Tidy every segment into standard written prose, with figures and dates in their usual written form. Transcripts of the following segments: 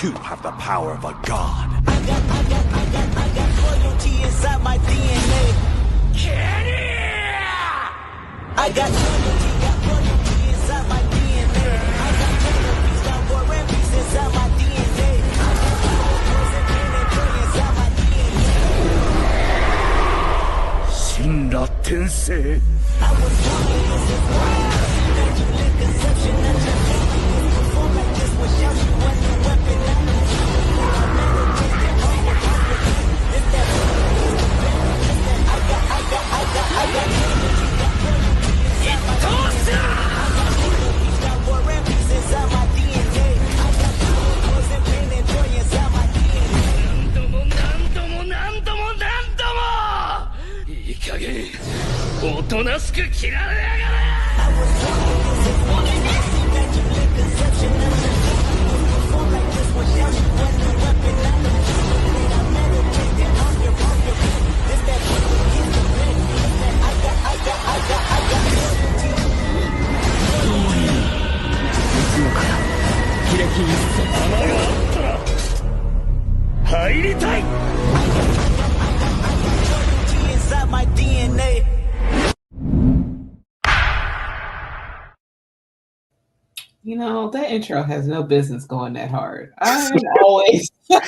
too have the power of a god. I got loyalty inside my DNA. I got loyalty inside my DNA. I got peace, got war and peace inside my DNA. I got poison, pain, and joy inside my DNA. 神羅転生 I was born in this world. Immaculate conception that your family is perform like this without you and your weapon. I know you. I meditate that hunger. It's that I got loyalty, got loyalty inside my DNA. I got peace, got war and peace inside my DNA. I got poison, pain, and joy inside my DNA. いい加減おとなしく切られやがれ I was born in this immaculate conception that your family is perform like this without you and your weapon. I know you. I meditate that hunger. It's that is the pain. It's that I got loyalty. いつもからキレキ一切穴があったら入りたい Loyalty inside my DNA. You know, that intro has no business going that hard. I'm always and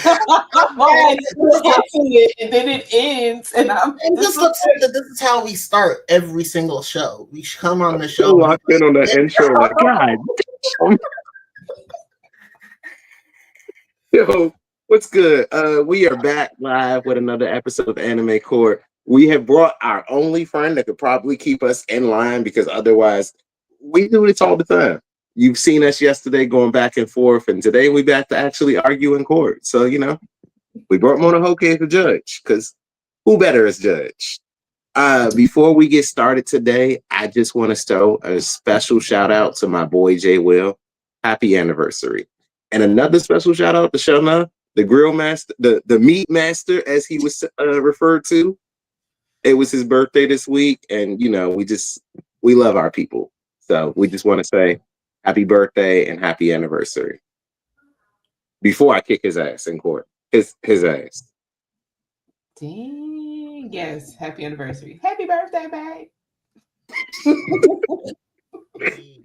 then it ends, and this looks like that this is how we start every single show. We come on the show. Locked in on that intro, like God. Yo, what's good? We are back live with another episode of Anime Court. We have brought our only friend that could probably keep us in line because otherwise we do this all the time. You've seen us yesterday going back and forth, and today we back to actually argue in court. So, you know, we brought Monohoke as a judge because who better as judge? Before we get started today, I just want to throw a special shout out to my boy Jay Will. Happy anniversary. And another special shout out to Shona, the grill master, the meat master, as he was referred to. It was his birthday this week, and you know, we love our people. So we just want to say happy birthday and happy anniversary. Before I kick his ass in court. His ass. dang, yes, happy anniversary. Happy birthday, babe. The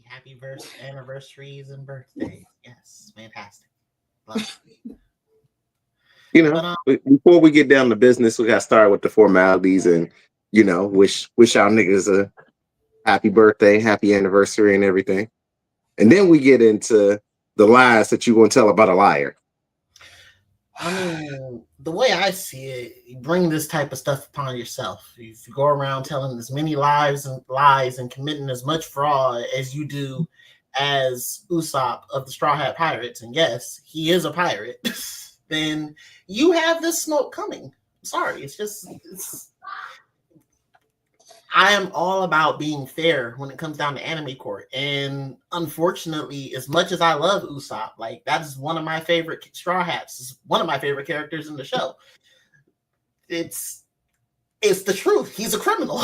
happy anniversaries and birthdays. Yes, fantastic. Love it. You know, before we get down to business, we got to start with the formalities and, you know, wish our niggas a happy birthday, happy anniversary and everything. And then we get into the lies that you're going to tell about a liar. I mean, the way I see it, you bring this type of stuff upon yourself. If you go around telling as many lies and committing as much fraud as you do as Usopp of the Straw Hat Pirates, and yes, he is a pirate, then you have this smoke coming. I'm sorry. I am all about being fair when it comes down to anime court. And unfortunately, as much as I love Usopp, like that is one of my favorite Straw Hats. It's one of my favorite characters in the show. It's the truth. He's a criminal.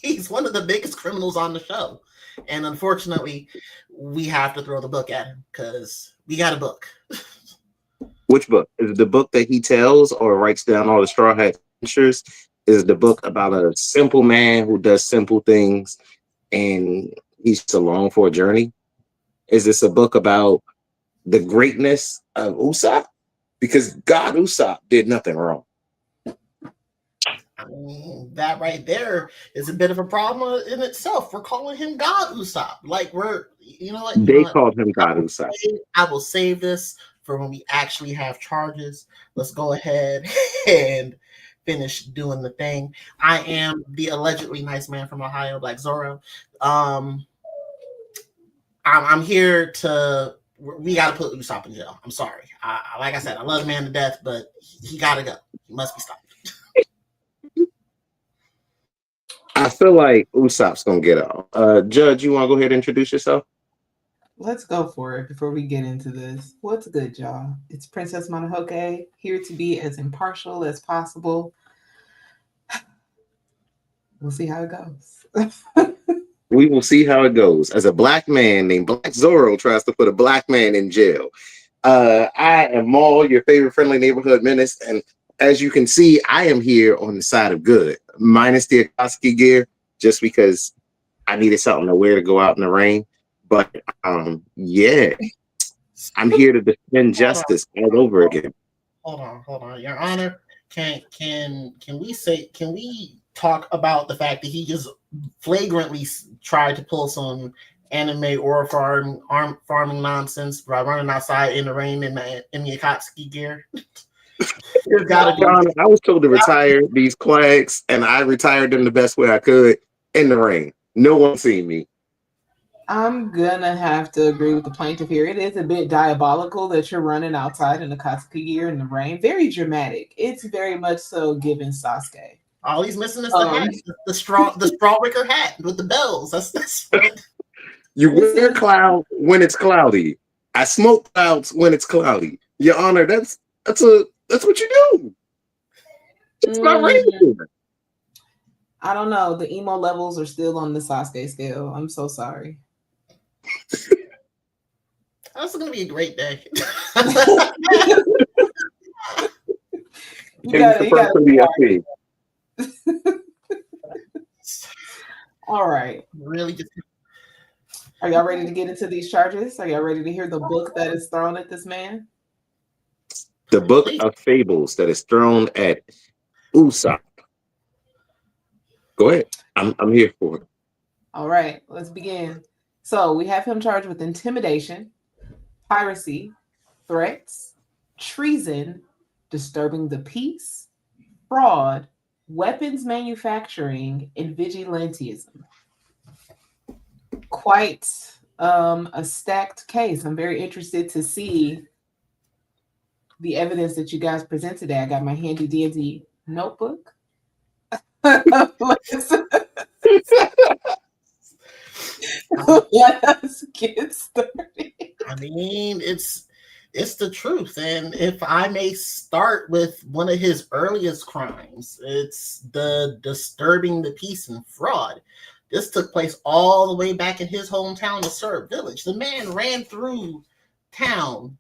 He's one of the biggest criminals on the show. And unfortunately, we have to throw the book at him because we got a book. Which book? Is it the book that he tells or writes down all the Straw Hat adventures? Is the book about a simple man who does simple things and he's along for a journey? Is this a book about the greatness of Usopp? Because God Usopp did nothing wrong. I mean, that right there is a bit of a problem in itself. We're calling him God Usopp. Like you know what? They called him God Usopp. I will save this for when we actually have charges. Let's go ahead and finish doing the thing. I am the allegedly nice man from Ohio, Black Zorro. I'm here to. We got to put Usopp in jail. I'm sorry. Like I said, I love the man to death, but he got to go. He must be stopped. I feel like Usopp's gonna get off. Judge, you want to go ahead and introduce yourself? Let's go for it before we get into this. What's good, y'all? It's Princess Monohoke, here to be as impartial as possible. We'll see how it goes. We will see how it goes. As a black man named Black Zorro tries to put a black man in jail. I am Maul, your favorite friendly neighborhood menace, and as you can see, I am here on the side of good, minus the Akatsuki gear, just because I needed something to wear to go out in the rain. But yeah, I'm here to defend justice all over again. Hold on, Your Honor. Can we talk about the fact that he just flagrantly tried to pull some anime or farming nonsense by running outside in the rain in the Akatsuki gear? There's gotta be. Your Honor, I was told to retire these flags, and I retired them the best way I could in the rain. No one seen me. I'm gonna have to agree with the plaintiff here. It is a bit diabolical that you're running outside in the Katsuki gear in the rain. Very dramatic. It's very much so given Sasuke. All he's missing is the hat, the straw wicker hat with the bells. That's You wear clouds when it's cloudy. I smoke clouds when it's cloudy. Your Honor, that's what you do. It's not rain. I don't know. The emo levels are still on the Sasuke scale. I'm so sorry. That's gonna be a great day. you gotta All right. Really just Are y'all ready to get into these charges? Are y'all ready to hear the book that is thrown at this man? The book of fables that is thrown at Usopp. Go ahead. I'm here for it. All right, let's begin. So we have him charged with intimidation, piracy, threats, treason, disturbing the peace, fraud, weapons manufacturing, and vigilantism. Quite a stacked case. I'm very interested to see the evidence that you guys present today. I got my handy dandy notebook. Let us get started. I mean, it's the truth. And if I may start with one of his earliest crimes, it's the disturbing the peace and fraud. This took place all the way back in his hometown of Syrup Village. The man ran through town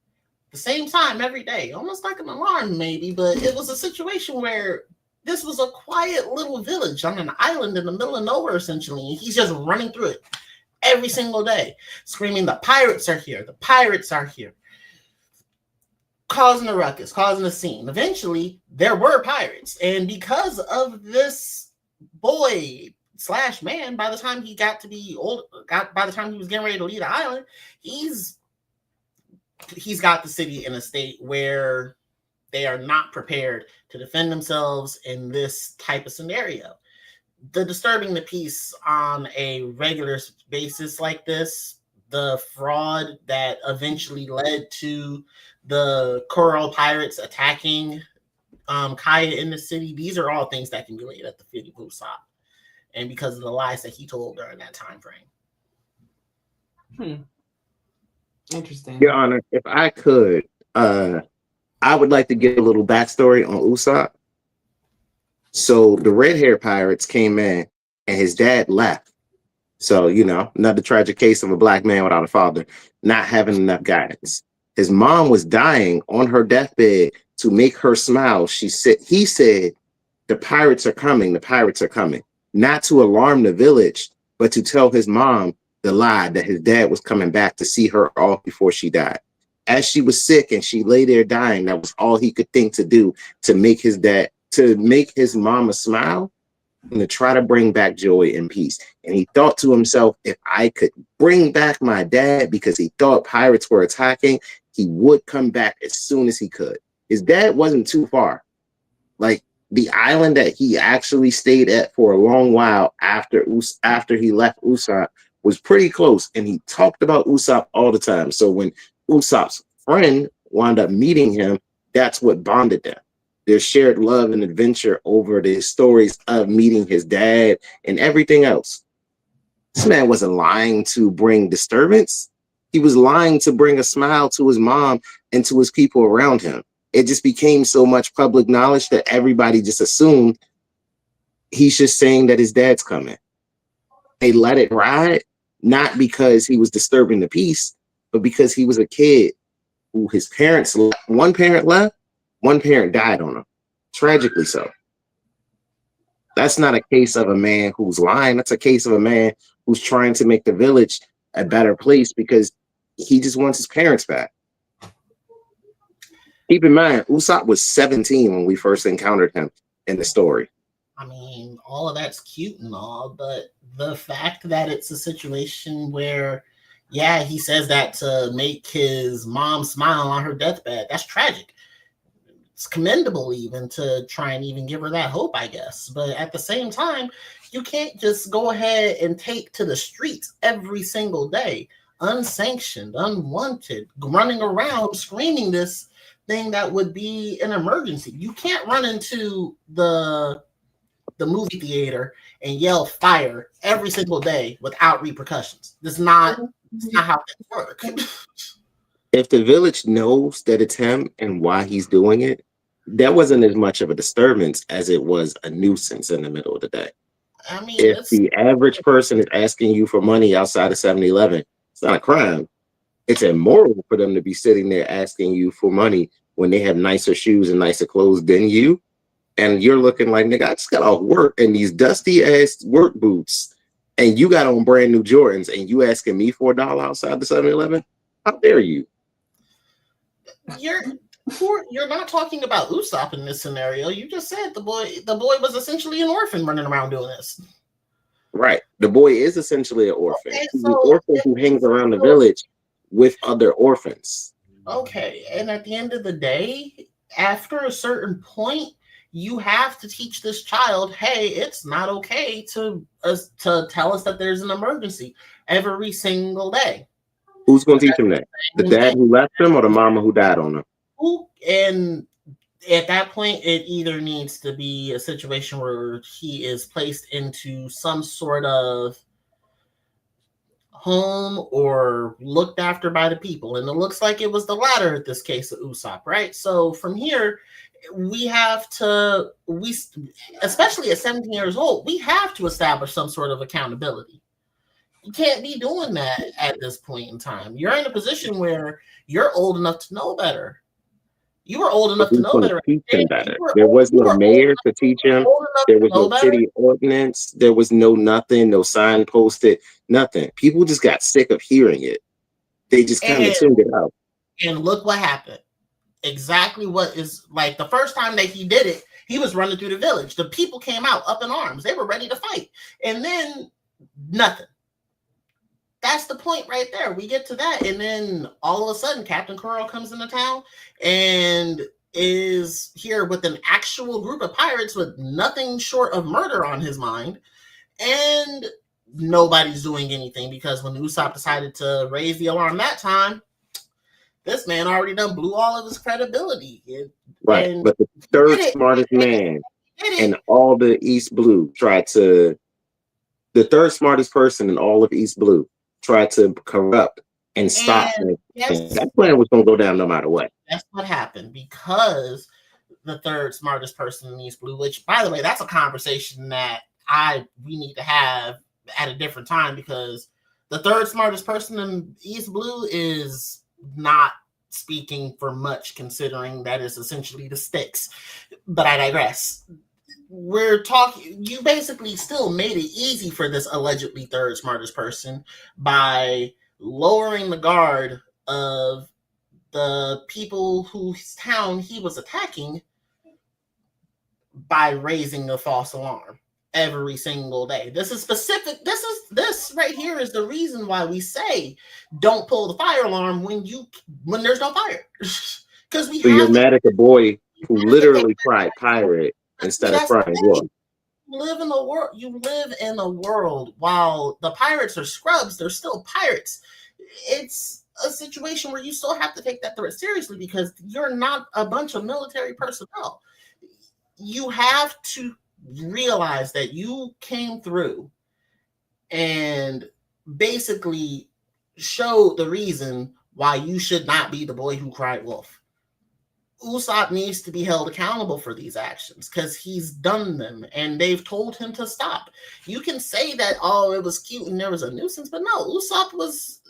the same time every day, almost like an alarm maybe, but it was a situation where this was a quiet little village on an island in the middle of nowhere, essentially. And he's just running through it every single day, screaming, "The pirates are here! The pirates are here!" Causing a ruckus, causing a scene. Eventually, there were pirates. And because of this boy / man, by the time he got to be old, by the time he was getting ready to leave the island, he's got the city in a state where they are not prepared to defend themselves in this type of scenario. The disturbing the peace on a regular basis like this, the fraud that eventually led to the Coral pirates attacking Kaya in the city, these are all things that can be laid at the feet of Usopp. And because of the lies that he told during that time frame. Interesting. Your Honor, if I could, I would like to get a little backstory on Usopp. So the red hair pirates came in and his dad left. So, another tragic case of a black man without a father, not having enough guidance. His mom was dying on her deathbed to make her smile. He said, "The pirates are coming. The pirates are coming." Not to alarm the village, but to tell his mom the lie that his dad was coming back to see her off before she died. As she was sick and she lay there dying, that was all he could think to do to make his mama smile and to try to bring back joy and peace. And he thought to himself, if I could bring back my dad, because he thought pirates were attacking, he would come back as soon as he could. His dad wasn't too far. Like the island that he actually stayed at for a long while after he left Usopp was pretty close. And he talked about Usopp all the time. So when Usopp's friend wound up meeting him, that's what bonded them. Their shared love and adventure over the stories of meeting his dad and everything else. This man wasn't lying to bring disturbance. He was lying to bring a smile to his mom and to his people around him. It just became so much public knowledge that everybody just assumed he's just saying that his dad's coming. They let it ride, not because he was disturbing the peace, but because he was a kid who his parents, one parent left, one parent died on him, tragically so. That's not a case of a man who's lying. That's a case of a man who's trying to make the village a better place because he just wants his parents back. Keep in mind, Usopp was 17 when we first encountered him in the story. I mean, all of that's cute and all, but the fact that it's a situation where, yeah, he says that to make his mom smile on her deathbed, that's tragic. It's commendable even to try and even give her that hope, I guess. But at the same time, you can't just go ahead and take to the streets every single day, unsanctioned, unwanted, running around screaming this thing that would be an emergency. You can't run into the movie theater and yell fire every single day without repercussions. That's not how things work. If the village knows that it's him and why he's doing it, that wasn't as much of a disturbance as it was a nuisance in the middle of the day. I mean, If the average person is asking you for money outside of 7-Eleven, it's not a crime. It's immoral for them to be sitting there asking you for money when they have nicer shoes and nicer clothes than you. And you're looking like, nigga, I just got off work in these dusty ass work boots and you got on brand new Jordans and you asking me for $1 outside the 7-Eleven? How dare you? You're not talking about Usopp in this scenario. You just said the boy was essentially an orphan running around doing this. Right. The boy is essentially an orphan. Okay, He's an orphan who hangs around the village with other orphans. Okay, and at the end of the day, after a certain point, you have to teach this child, hey, it's not okay to tell us that there's an emergency every single day. Who's going to teach him that? The dad who left him or the mama who died on him? And at that point, it either needs to be a situation where he is placed into some sort of home or looked after by the people. And it looks like it was the latter in this case of Usopp, right? So from here, we have to, especially at 17 years old, we have to establish some sort of accountability. You can't be doing that at this point in time. You're in a position where you're old enough to know better. You were old enough to know better. There was no mayor to teach him. There was no city ordinance. There was no nothing, no sign posted, nothing. People just got sick of hearing it. They just kind of tuned it out. And look what happened. Exactly what is like the first time that he did it, he was running through the village. The people came out up in arms. They were ready to fight. And then nothing. That's the point right there. We get to that. And then all of a sudden, Captain Coral comes into town and is here with an actual group of pirates with nothing short of murder on his mind. And nobody's doing anything because when Usopp decided to raise the alarm that time, this man already done blew all of his credibility. Right. But the third smartest man in all the East Blue the third smartest person in all of East Blue tried to corrupt and stop him. That plan was going to go down no matter what. That's what happened because the third smartest person in East Blue, which, by the way, that's a conversation that we need to have at a different time because the third smartest person in East Blue is not speaking for much considering that is essentially the stakes. But I digress. You basically still made it easy for this allegedly third smartest person by lowering the guard of the people whose town he was attacking by raising the false alarm every single day. This is specific. This right here is the reason why we say don't pull the fire alarm when there's no fire. Because you're mad at the boy who literally cried pirate instead of crying wolf. You live in a world while the pirates are scrubs, they're still pirates. It's a situation where you still have to take that threat seriously because you're not a bunch of military personnel. You have to realize that you came through and basically showed the reason why you should not be the boy who cried wolf. Usopp needs to be held accountable for these actions because he's done them and they've told him to stop. You can say that, oh, it was cute and there was a nuisance, but no, Usopp was,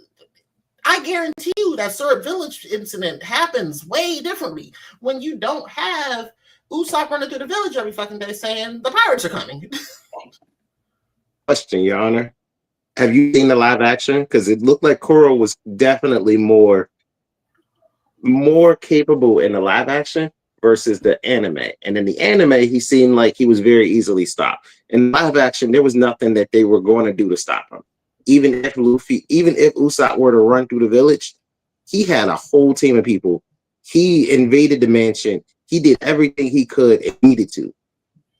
I guarantee you that Syrup Village incident happens way differently when you don't have Usopp running through the village every fucking day saying the pirates are coming. Question, Your Honor. Have you seen the live action? Because it looked like Koro was definitely more capable in the live action versus the anime. And in the anime, he seemed like he was very easily stopped. In live action, there was nothing that they were going to do to stop him. Even if Usopp were to run through the village, he had a whole team of people. He invaded the mansion. He did everything he could and needed to.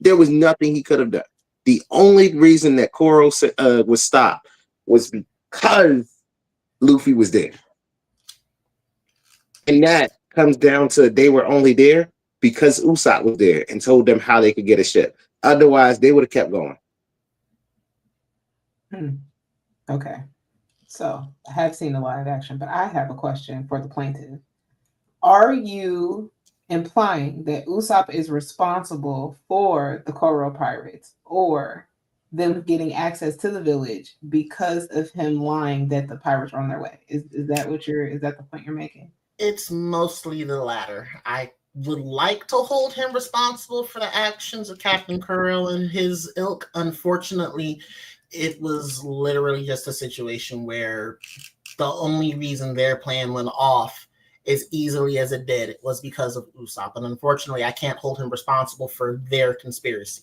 There was nothing he could have done. The only reason that Koro was stopped was because Luffy was there. And that comes down to they were only there because Usopp was there and told them how they could get a ship. Otherwise, they would have kept going. Okay. So I have seen the live action, but I have a question for the plaintiff. Are you implying that Usopp is responsible for the Koro pirates or them getting access to the village because of him lying that the pirates are on their way? Is that the point you're making? It's mostly the latter. I would like to hold him responsible for the actions of Captain Kuro and his ilk. Unfortunately, it was literally just a situation where the only reason their plan went off as easily as it did was because of Usopp. And unfortunately, I can't hold him responsible for their conspiracy.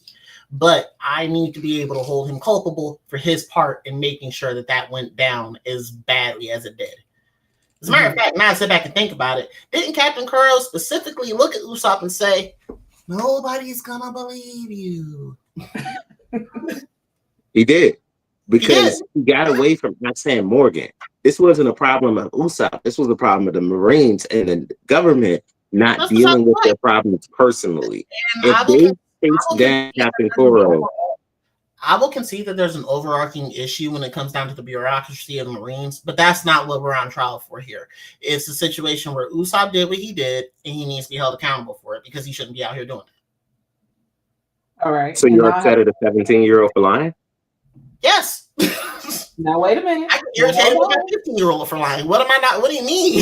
But I need to be able to hold him culpable for his part in making sure that went down as badly as it did. As a matter of fact, now I sit back and think about it, didn't Captain Kuro specifically look at Usopp and say, nobody's gonna believe you? He did. Because he got away from not saying Morgan. This wasn't a problem of Usopp. This was a problem of the Marines and the government not dealing with their problems personally. If they faced down Captain Kuro, I will concede that there's an overarching issue when it comes down to the bureaucracy of the Marines, but that's not what we're on trial for here. It's a situation where Usopp did what he did, and he needs to be held accountable for it because he shouldn't be out here doing it. All right. So you're upset at a 17-year-old for lying? Yes. Now wait a minute. I can irritate with my 15-year-old for lying. What am I not? What do you mean?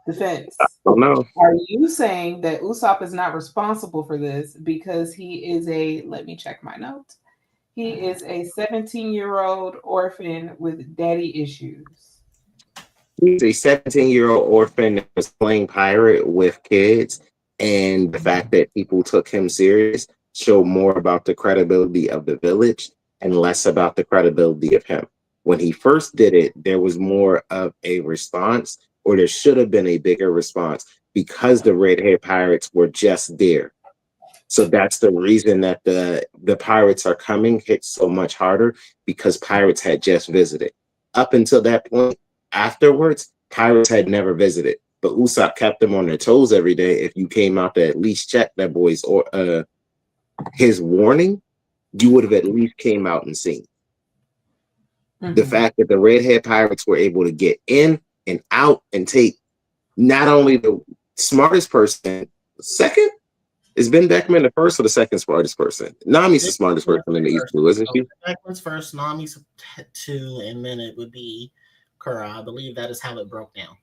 Defense. I don't know. Are you saying that Usopp is not responsible for this because he is let me check my notes. He is a 17-year-old orphan with daddy issues. He's a 17-year-old orphan that was playing pirate with kids, and the fact that people took him serious showed more about the credibility of the village and less about the credibility of him. When he first did it, there was more of a response, or there should have been a bigger response because the red-haired pirates were just there. So that's the reason that the pirates are coming hit so much harder, because pirates had just visited. Up until that point, afterwards, pirates had never visited. But Usopp kept them on their toes every day. If you came out to at least check that boy's his warning, you would have at least came out and seen. The fact that the red-haired pirates were able to get in and out and take not only the smartest person, second, is Ben Beckman the first or the second smartest person? Nami's the smartest person in the East Blue, isn't she? Beckman's first, Nami's two, and then it would be Kuro. I believe that is how it broke down.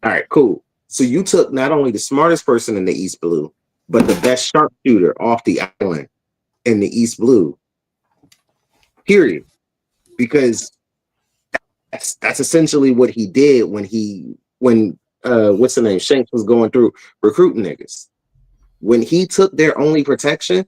All right, cool. So you took not only the smartest person in the East Blue, but the best sharpshooter off the island in the East Blue. Period. Because that's essentially what he did when what's the name? Shanks was going through recruiting niggas. When he took their only protection,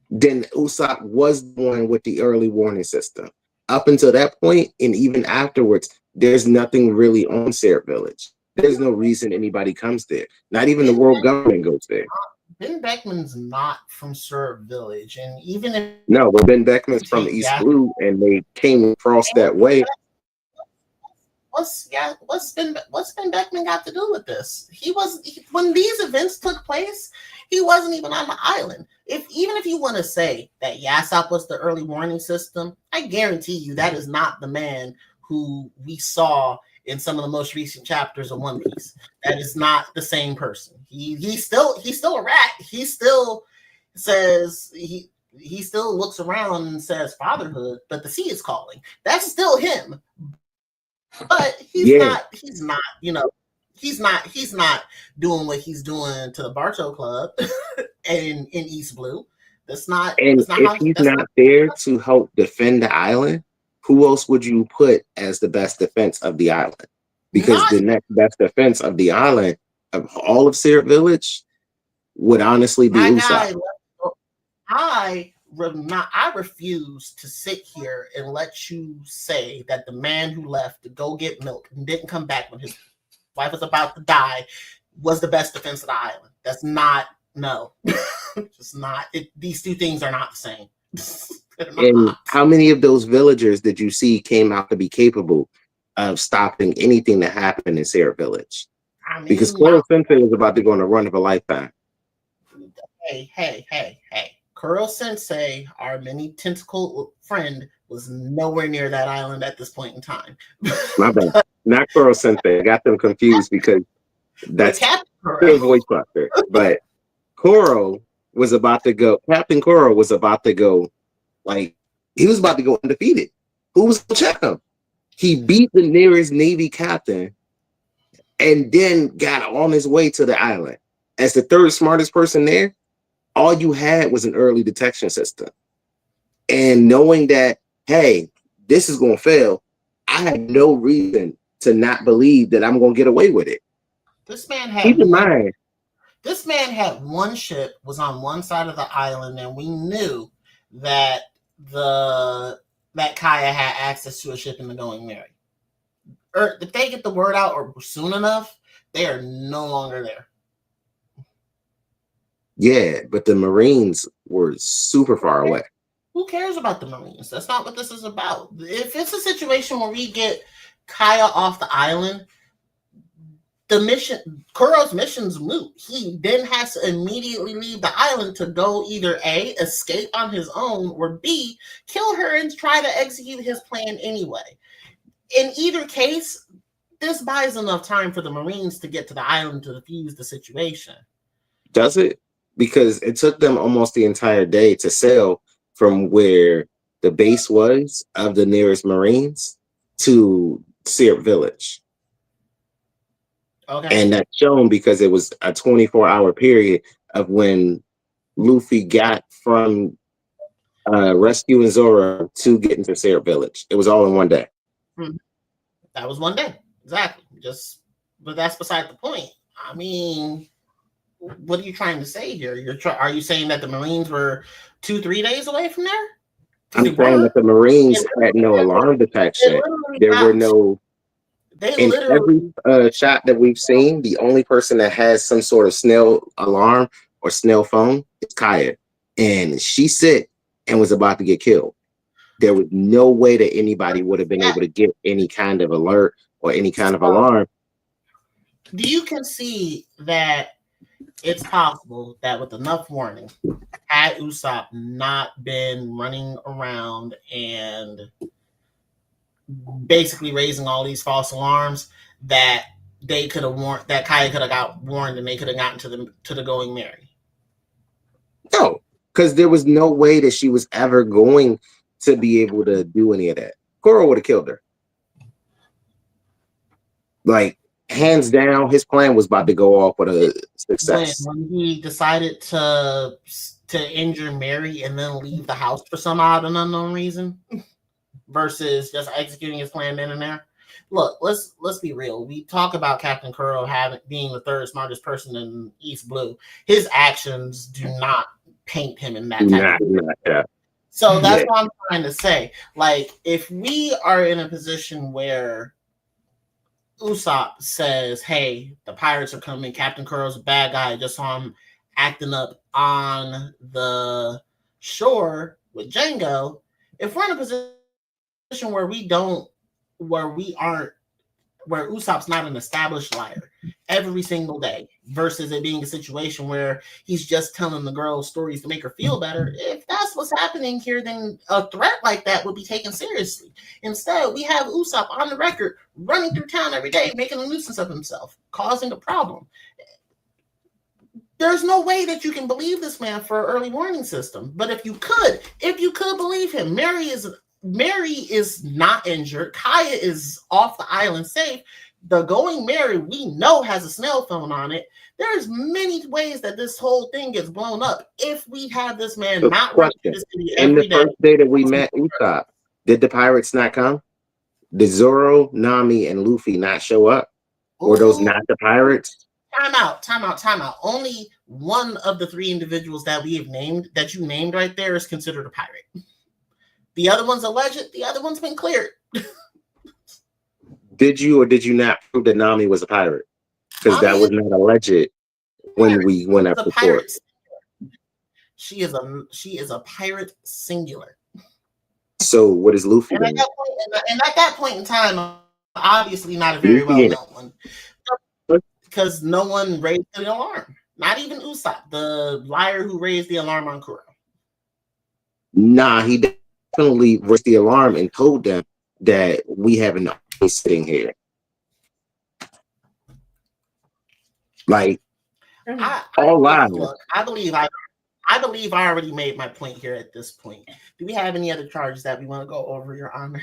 then Usopp was the one with the early warning system. Up until that point, and even afterwards, there's nothing really on Syrup Village. There's no reason anybody comes there. Not even the world government goes there. Ben Beckman's not from Syrup Village, and even if but Ben Beckman's from the East Blue, and they came across that way. What's Ben Beckman got to do with this? When these events took place, he wasn't even on the island. Even if you want to say that Usopp was the early warning system, I guarantee you that is not the man who we saw in some of the most recent chapters of One Piece. That is not the same person. He's still a rat. He still says He still looks around and says fatherhood, but the sea is calling. That's still him. But he's not, he's not doing what he's doing to the Bartow Club in East Blue. That's not if he's not there to help defend the island, who else would you put as the best defense of the island? Because the next best defense of the island of all of Syrup Village would honestly be Usopp. I refuse to sit here and let you say that the man who left to go get milk and didn't come back when his wife was about to die was the best defense of the island. That's not, no. It's not. These two things are not the same. And how many of those villagers did you see came out to be capable of stopping anything that happened in Syrup Village? Because Koro Sensei was about to go on a run of a lifetime. Hey. Kuro Sensei, our mini tentacle friend, was nowhere near that island at this point in time. My bad. Not Kuro Sensei. I got them confused because that's the voice actor. But Kuro was about to go, Captain Kuro was about to go, like, he was about to go undefeated. Who was going to check him? He beat the nearest Navy captain and then got on his way to the island. As the third smartest person there, all you had was an early detection system. And knowing that, hey, this is going to fail, I had no reason to not believe that I'm going to get away with it. This man had Keep in mind, this man had one ship, was on one side of the island, and we knew that that Kaya had access to a ship in the Going Merry. Or if they get the word out or soon enough, they are no longer there. Yeah, but the Marines were super far away. Who cares about the Marines? That's not what this is about. If it's a situation where we get Kaya off the island, the mission, Kuro's mission's moot. He then has to immediately leave the island to go either A, escape on his own, or B, kill her and try to execute his plan anyway. In either case, this buys enough time for the Marines to get to the island to defuse the situation. Does it? Because it took them almost the entire day to sail from where the base was of the nearest Marines to Syrup Village. Okay. And that's shown because it was a 24-hour period of when Luffy got from rescuing Zoro to getting to Syrup Village. It was all in one day. That was one day. Exactly. But that's beside the point. I mean, what are you trying to say here? Are you saying that the Marines were 2-3 days away from there? I'm saying that the Marines had no alarm detection. There were no. In every shot that we've seen, the only person that has some sort of snail alarm or snail phone is Kaya, and she's sick and was about to get killed. There was no way that anybody would have been able to get any kind of alert or any kind of alarm. Do you concede that it's possible that with enough warning, had Usopp not been running around and basically raising all these false alarms, that they could have warned, that Kaya could have got warned and they could have gotten to the Going Merry? No, because there was no way that she was ever going to be able to do any of that. Koro would have killed her. Like, hands down, his plan was about to go off with a success. When he decided to injure Mary and then leave the house for some odd and unknown reason, versus just executing his plan then and there. Look, let's be real. We talk about Captain Kuro being the third smartest person in East Blue. His actions do not paint him in that type of way. So that's what I'm trying to say. Like, if we are in a position where Usopp says, hey, the pirates are coming, Captain Kuro's a bad guy, I just saw him acting up on the shore with Django. If we're in a position where where Usopp's not an established liar every single day, versus it being a situation where he's just telling the girl stories to make her feel better, if that's what's happening here, then a threat like that would be taken seriously. Instead, we have Usopp on the record running through town every day, making a nuisance of himself, causing a problem. There's no way that you can believe this man for an early warning system. But if you could believe him, Mary is not injured. Kaya is off the island safe. The Going Mary, we know, has a snail phone on it. There's many ways that this whole thing gets blown up if we have this man not running through the city every day. First day that we met Usopp, did the pirates not come? Did Zoro, Nami, and Luffy not show up? Or those not the pirates? Time out. Only one of the three individuals that we have named, that you named right there, is considered a pirate. The other one's alleged. The other one's been cleared. Did you or did you not prove that Nami was a pirate? Because that was not alleged when we went up the court. She is a pirate singular. So what is Luffy? And at that point in time, obviously not a very well known one, because no one raised the alarm. Not even Usopp, the liar who raised the alarm on Kuro. Nah, he definitely raised the alarm and told them that we have an army sitting here. Like, all lies. Look, I believe I already made my point here at this point. Do we have any other charges that we want to go over, Your Honor?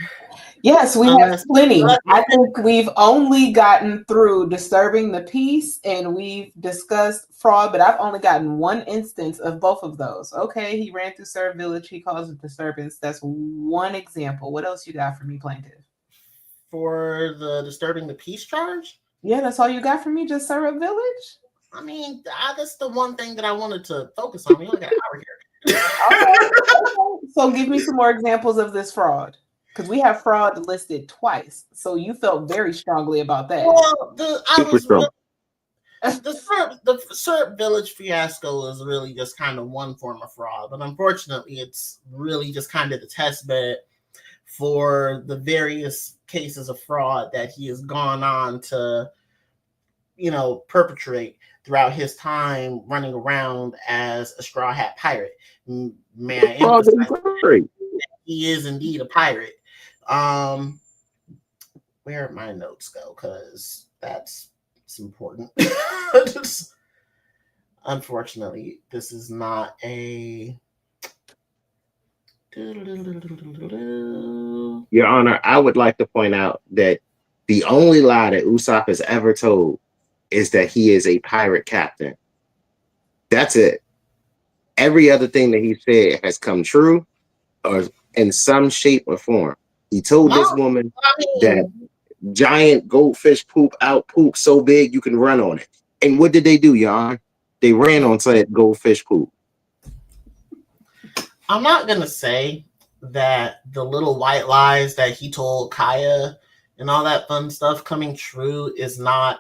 Yes, we have plenty. I think we've only gotten through disturbing the peace and we've discussed fraud, but I've only gotten one instance of both of those. Okay, he ran through Serb Village. He caused a disturbance. That's one example. What else you got for me, plaintiff? For the disturbing the peace charge? Yeah, that's all you got for me, just Serb Village? I mean, that's the one thing that I wanted to focus on. We only got an hour here. Okay. So give me some more examples of this fraud. Because we have fraud listed twice. So you felt very strongly about that. Well, the Serb Village fiasco is really just kind of one form of fraud. But unfortunately, it's really just kind of the test bed for the various cases of fraud that he has gone on to, perpetrate throughout his time running around as a Straw Hat pirate. May I emphasize that he is indeed a pirate. Where my notes go, because it's important. Unfortunately, this is not a... Your Honor, I would like to point out that the only lie that Usopp has ever told is that he is a pirate captain. That's it. Every other thing that he said has come true or in some shape or form. He told this woman that giant goldfish poop so big you can run on it. And what did they do, Your Honor? They ran on that goldfish poop. I'm not going to say that the little white lies that he told Kaya and all that fun stuff coming true is not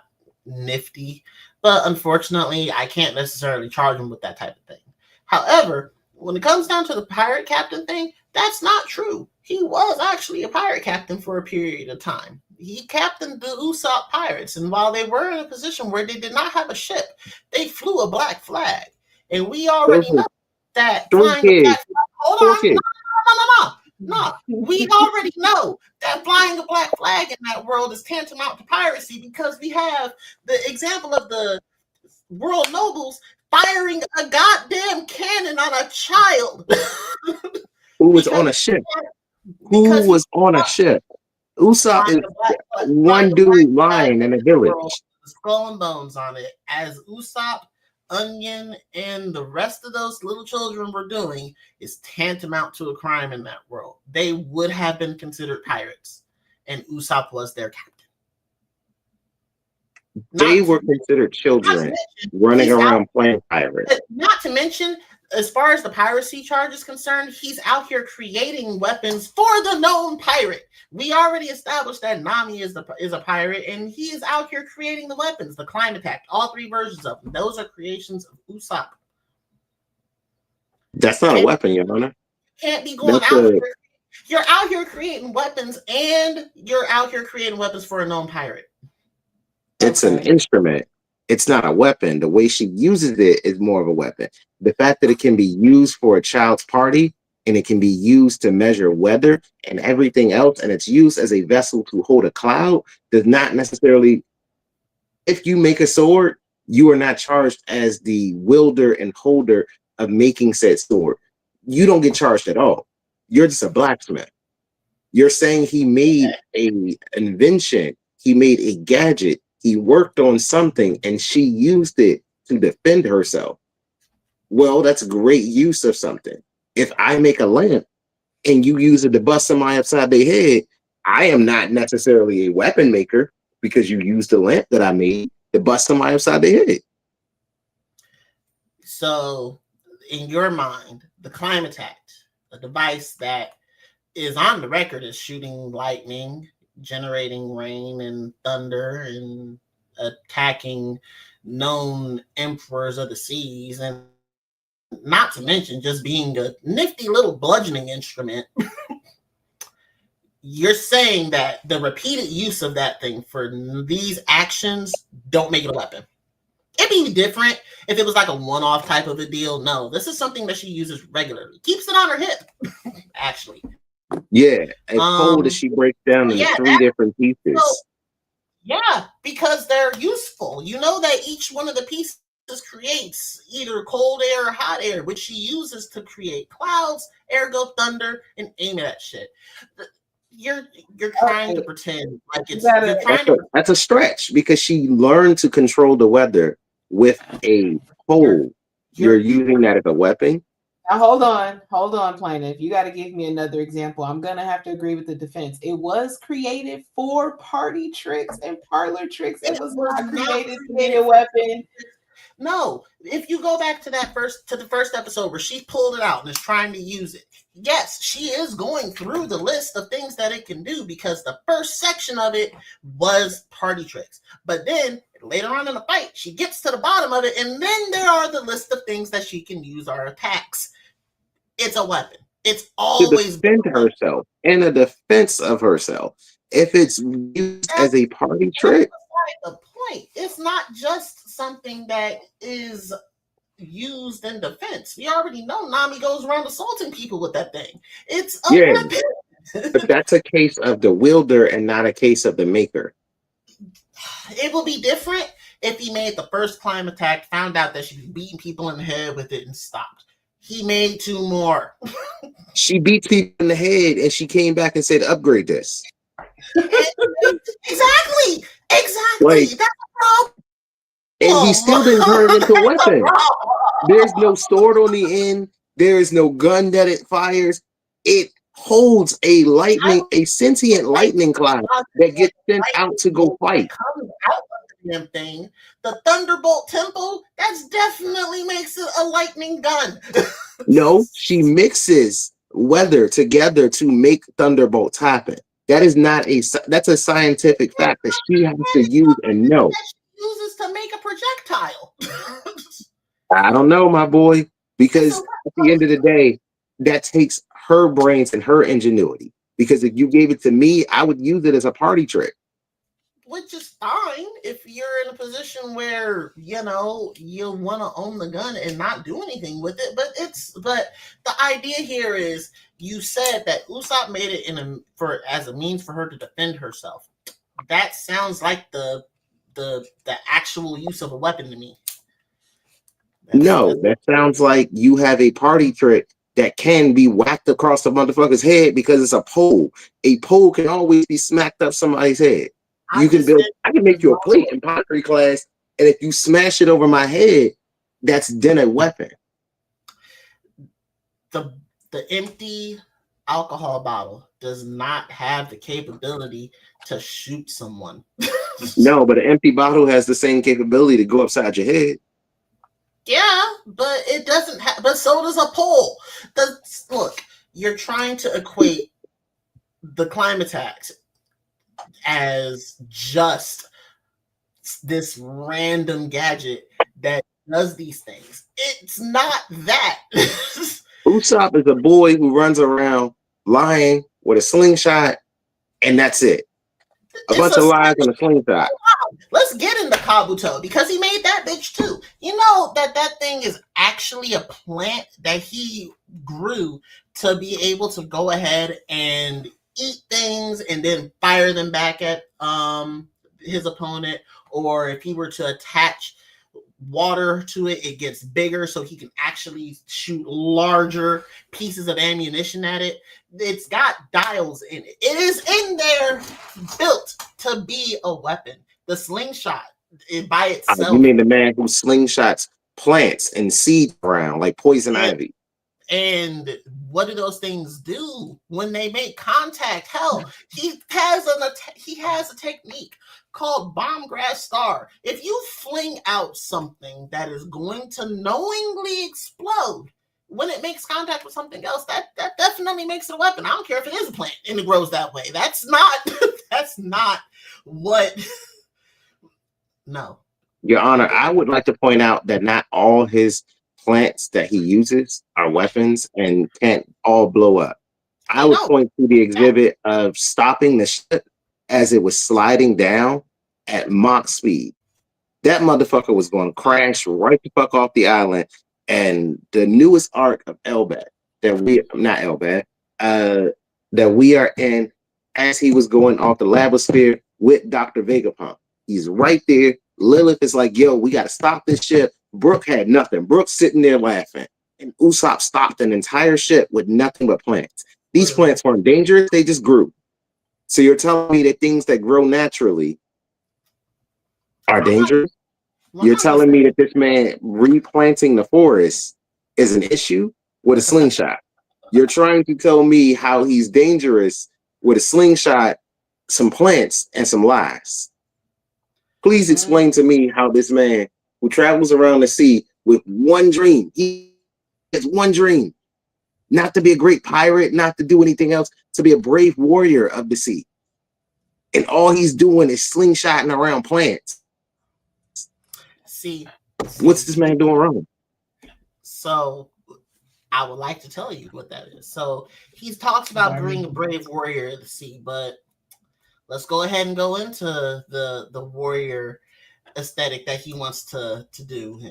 nifty, but unfortunately I can't necessarily charge him with that type of thing. However, when it comes down to the pirate captain thing, that's not true. He was actually a pirate captain for a period of time. He captained the Usopp pirates, and while they were in a position where they did not have a ship, they flew a black flag. And we already know that flying a black flag, No. We already know that flying a black flag in that world is tantamount to piracy, because we have the example of the world nobles firing a goddamn cannon on a child. Who was on a ship? Who was on a ship? Usopp is one dude lying in a village. Skull and bones on it, as Usopp, Onion, and the rest of those little children were doing, is tantamount to a crime in that world. They would have been considered pirates, and Usopp was their captain. They were considered children running around playing pirates. Not to mention, as far as the piracy charge is concerned, he's out here creating weapons for the known pirate. We already established that Nami is a pirate, and he is out here creating the weapons, the climate attack, all three versions of them. Those are creations of Usopp. That's not a weapon, Your Honor. Can't be going out here. You're out here creating weapons, and you're out here creating weapons for a known pirate. It's an instrument. It's not a weapon. The way she uses it is more of a weapon. The fact that it can be used for a child's party, and it can be used to measure weather and everything else, and it's used as a vessel to hold a cloud, does not necessarily... If you make a sword, You are not charged as the wielder and holder of making said sword. You don't get charged at all. You're just a blacksmith. You're saying he made an invention, he made a gadget, he worked on something, and she used it to defend herself. Well, that's a great use of something. If I make a lamp and you use it to bust somebody upside their head, I am not necessarily a weapon maker because you used the lamp that I made to bust somebody upside their head. So, in your mind, the Climatact, a device that is on the record as shooting lightning, generating rain and thunder, and attacking known emperors of the seas, and not to mention just being a nifty little bludgeoning instrument. You're saying that the repeated use of that thing for these actions don't make it a weapon. It'd be different if it was like a one-off type of a deal. No, this is something that she uses regularly. Keeps it on her hip, actually. Yeah, a pole that she breaks down into three different pieces. So, yeah, because they're useful. You know that each one of the pieces creates either cold air or hot air, which she uses to create clouds, ergo thunder, and aim at that shit. You're trying to pretend like it's that's a stretch because she learned to control the weather with a pole. You're using that as a weapon. Now hold on, plaintiff. You got to give me another example. I'm gonna have to agree with the defense. It was created for party tricks and parlor tricks. It was not created to be a weapon. No, if you go back to the first episode where she pulled it out and is trying to use it, yes, she is going through the list of things that it can do because the first section of it was party tricks. But then later on in the fight, she gets to the bottom of it, and then there are the list of things that she can use are attacks. It's a weapon. It's always to defend herself and a defense of herself. If it's used as a party trick, the point. It's not just something that is used in defense. We already know Nami goes around assaulting people with that thing. It's a weapon. But that's a case of the wielder and not a case of the maker. It will be different if he made the first Climatact, found out that she was beating people in the head with it, and stopped. He made two more. She beat people in the head and she came back and said, upgrade this. Exactly. Like, that's the problem. And he still didn't turn it into a weapon. There's no sword on the end. There is no gun that it fires. It holds a sentient lightning cloud that gets sent out to go fight. Comes out of the damn thing. The Thunderbolt Temple, that's definitely makes it a lightning gun. No, she mixes weather together to make thunderbolts happen. That is that's a scientific fact that she has to use and know. Uses to make a projectile. I don't know, my boy, because at the end of the day, that takes her brains and her ingenuity. Because if you gave it to me, I would use it as a party trick. Which is fine if you're in a position where you want to own the gun and not do anything with it. But the idea here is you said that Usopp made it as a means for her to defend herself. That sounds like the actual use of a weapon to me. That sounds like you have a party trick that can be whacked across the motherfucker's head because it's a pole. A pole can always be smacked up somebody's head. I can make you a plate in pottery class, and if you smash it over my head, that's then a weapon. The empty alcohol bottle does not have the capability to shoot someone. No, but an empty bottle has the same capability to go upside your head. Yeah, but it doesn't have. But so does a pole. Look, you're trying to equate the Climatact as just this random gadget that does these things. It's not that. Usopp is a boy who runs around lying with a slingshot, and that's it. A bunch of lies and a slingshot. Let's get into Kabuto because he made that bitch too. You know that thing is actually a plant that he grew to be able to go ahead and eat things and then fire them back at his opponent, or if he were to attach water to it, it gets bigger so he can actually shoot larger pieces of ammunition at it. It's got dials in it. It is in there built to be a weapon. The slingshot by itself. You mean the man who slingshots plants and seeds around like poison ivy? And what do those things do when they make contact? Hell, he has a technique called bomb grass star. If you fling out something that is going to knowingly explode when it makes contact with something else, that definitely makes it a weapon. I don't care if it is a plant and it grows that way. That's not what. No. Your Honor, I would like to point out that not all his plants that he uses are weapons and can't all blow up. I would point to the exhibit of stopping the ship as it was sliding down at Mach speed. That motherfucker was going to crash right the fuck off the island. And the newest arc of Elbad that we are in, as he was going off the lavosphere with Dr. Vegapunk. He's right there. Lilith is like, yo, we got to stop this ship. Brooke had nothing. Brooke's sitting there laughing. And Usopp stopped an entire ship with nothing but plants. These plants weren't dangerous. They just grew. So you're telling me that things that grow naturally are dangerous? You're telling me that this man replanting the forest is an issue with a slingshot? You're trying to tell me how he's dangerous with a slingshot, some plants, and some lies. Please explain to me how this man who travels around the sea with one dream, he has one dream, not to be a great pirate, not to do anything else, to be a brave warrior of the sea. And all he's doing is slingshotting around plants. See, what's this man doing wrong? So I would like to tell you what that is. So he talks about being a brave warrior of the sea, but let's go ahead and go into the warrior aesthetic that he wants to do.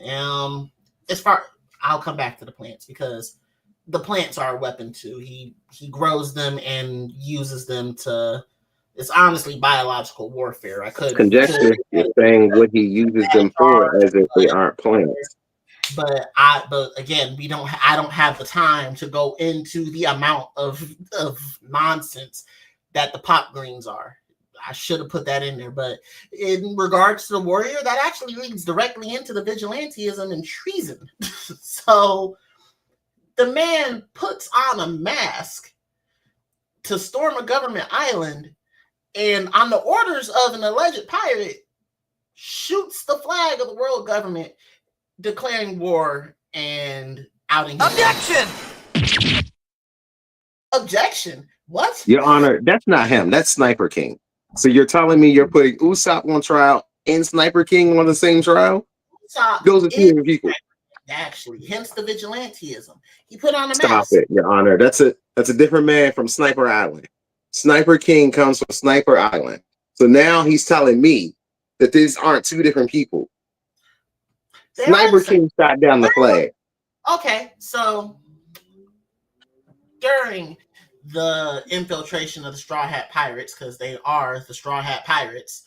I'll come back to the plants because the plants are a weapon too. He grows them and uses them to. It's honestly biological warfare. I could conjecture. You're saying what he uses them for, as if they aren't plants. But again, I don't have the time to go into the amount of nonsense that the pop greens are. I should have put that in there. But in regards to the warrior, that actually leads directly into the vigilantism and treason. So the man puts on a mask to storm a government island, and on the orders of an alleged pirate, shoots the flag of the world government, declaring war and outing him. Objection. What? Your Honor, that's not him. That's Sniper King. So you're telling me you're putting Usopp on trial and Sniper King on the same trial? Usopp Those are two different people. Actually, hence the vigilantism. He put on a mask. Stop it, Your Honor. That's a different man from Sniper Island. Sniper King comes from Sniper Island. So now he's telling me that these aren't two different people. Sniper King shot down the flag. Okay, so during the infiltration of the Straw Hat Pirates, because they are the Straw Hat Pirates,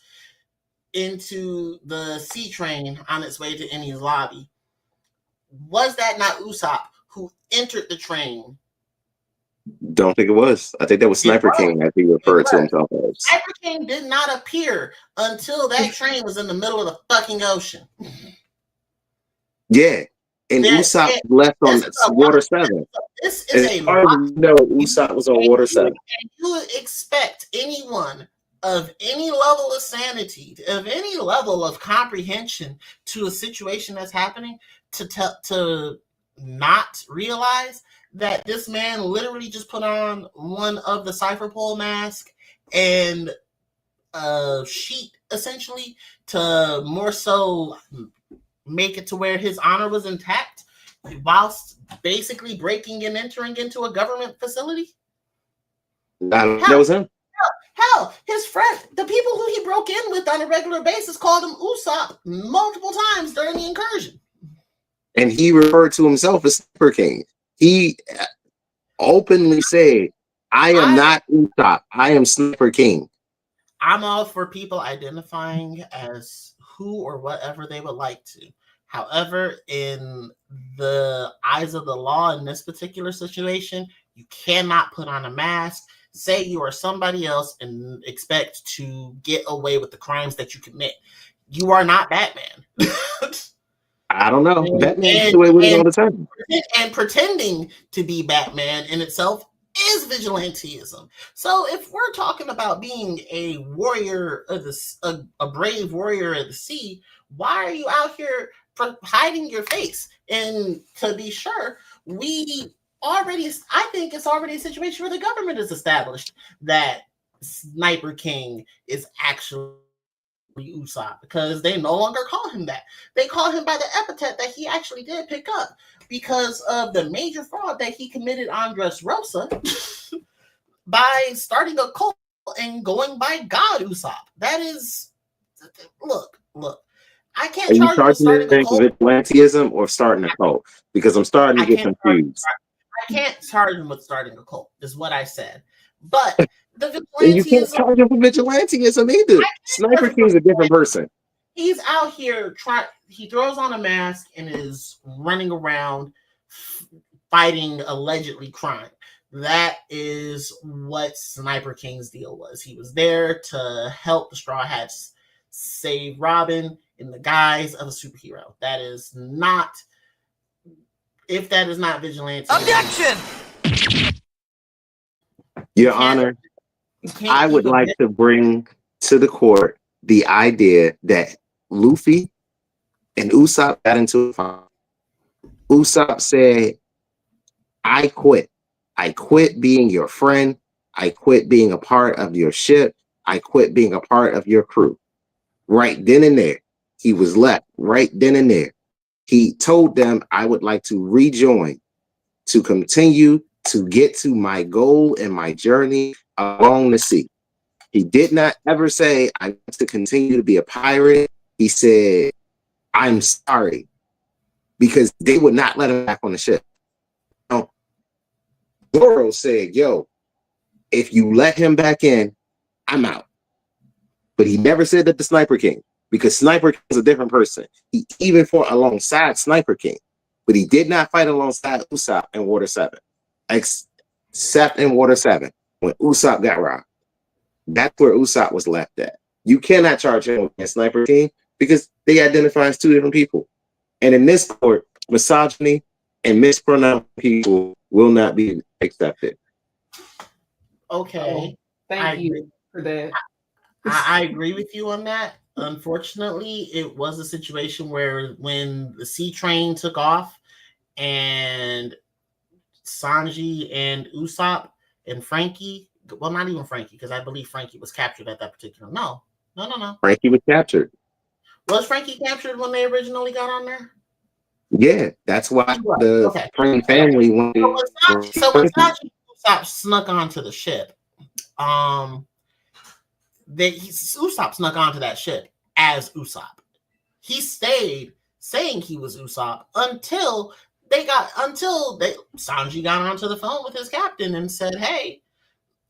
into the sea train on its way to Enies Lobby, was that not Usopp who entered the train? Don't think it was. I think that was Sniper King, as he referred to himself as. Sniper King did not appear until that train was in the middle of the fucking ocean. Yeah. And Usopp left on Water 7. This is no, Usopp was on Water 7. And you would expect anyone of any level of sanity, of any level of comprehension to a situation that's happening, to not realize that this man literally just put on one of the cipher pole mask and a sheet, essentially, to more so make it to where his honor was intact whilst basically breaking and entering into a government facility? That was him. Hell, his friend, the people who he broke in with on a regular basis called him Usopp multiple times during the incursion. And he referred to himself as Sniper King. He openly said, I am not Usopp. I am Sniper King. I'm all for people identifying as who or whatever they would like to. However, in the eyes of the law in this particular situation, you cannot put on a mask, say you are somebody else, and expect to get away with the crimes that you commit. You are not Batman. I don't know. Batman gets away with it all the time. And pretending to be Batman in itself is vigilantism. So if we're talking about being a warrior of a brave warrior of the sea, why are you out here hiding your face? And to be sure, I think it's already a situation where the government has established that Sniper King is actually Usopp, because they no longer call him that. They call him by the epithet that he actually did pick up because of the major fraud that he committed on Dressrosa by starting a cult and going by God Usopp. That is, look. I can't charge you with starting a cult. Vigilantism or starting a cult, because I'm starting to get confused. I can't charge him with starting a cult, is what I said. But the vigilantism, and you can't charge him for vigilantism either. Sniper King's a different person. He's out here he throws on a mask and is running around fighting allegedly crime. That is what Sniper King's deal was. He was there to help the Straw Hats save Robin in the guise of a superhero. That is not, if that is not vigilante. Objection! Your Honor, I would like to bring to the court the idea that Luffy and Usopp got into a fight. Usopp said, I quit. I quit being your friend. I quit being a part of your ship. I quit being a part of your crew. Right then and there. He was left right then and there. He told them, I would like to rejoin, to continue to get to my goal and my journey along the sea. He did not ever say, I want to continue to be a pirate. He said, I'm sorry, because they would not let him back on the ship. Now, Zoro said, yo, if you let him back in, I'm out. But he never said that to Sniper King, because Sniper King is a different person. He even fought alongside Sniper King, but he did not fight alongside Usopp in Water 7, except in Water 7 when Usopp got robbed. That's where Usopp was left at. You cannot charge him against Sniper King because they identify as two different people. And in this court, misogyny and mispronounced people will not be accepted. Okay. Thank you for that. I agree with you on that. Unfortunately, it was a situation where when the sea train took off and Sanji and Usopp and Frankie, well, not even Frankie, because I believe Frankie was captured at that particular. No. Frankie was captured. Was Frankie captured when they originally got on there? Yeah, that's why the Frankie family wanted. So when Sanji and Usopp snuck onto the ship, Usopp snuck onto that ship as Usopp. He stayed saying he was Usopp until Sanji got onto the phone with his captain and said, hey,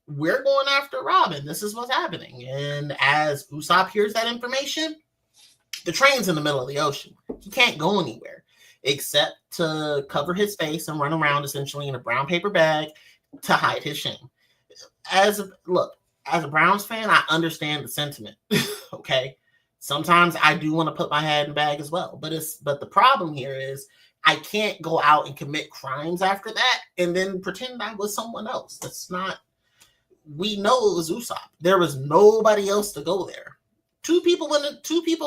we're going after Robin. This is what's happening. And as Usopp hears that information, the train's in the middle of the ocean. He can't go anywhere except to cover his face and run around essentially in a brown paper bag to hide his shame. As a Browns fan, I understand the sentiment. Okay. Sometimes I do want to put my head in the bag as well. But the problem here is I can't go out and commit crimes after that and then pretend I was someone else. That's not, we know it was Usopp. There was nobody else to go there. Two people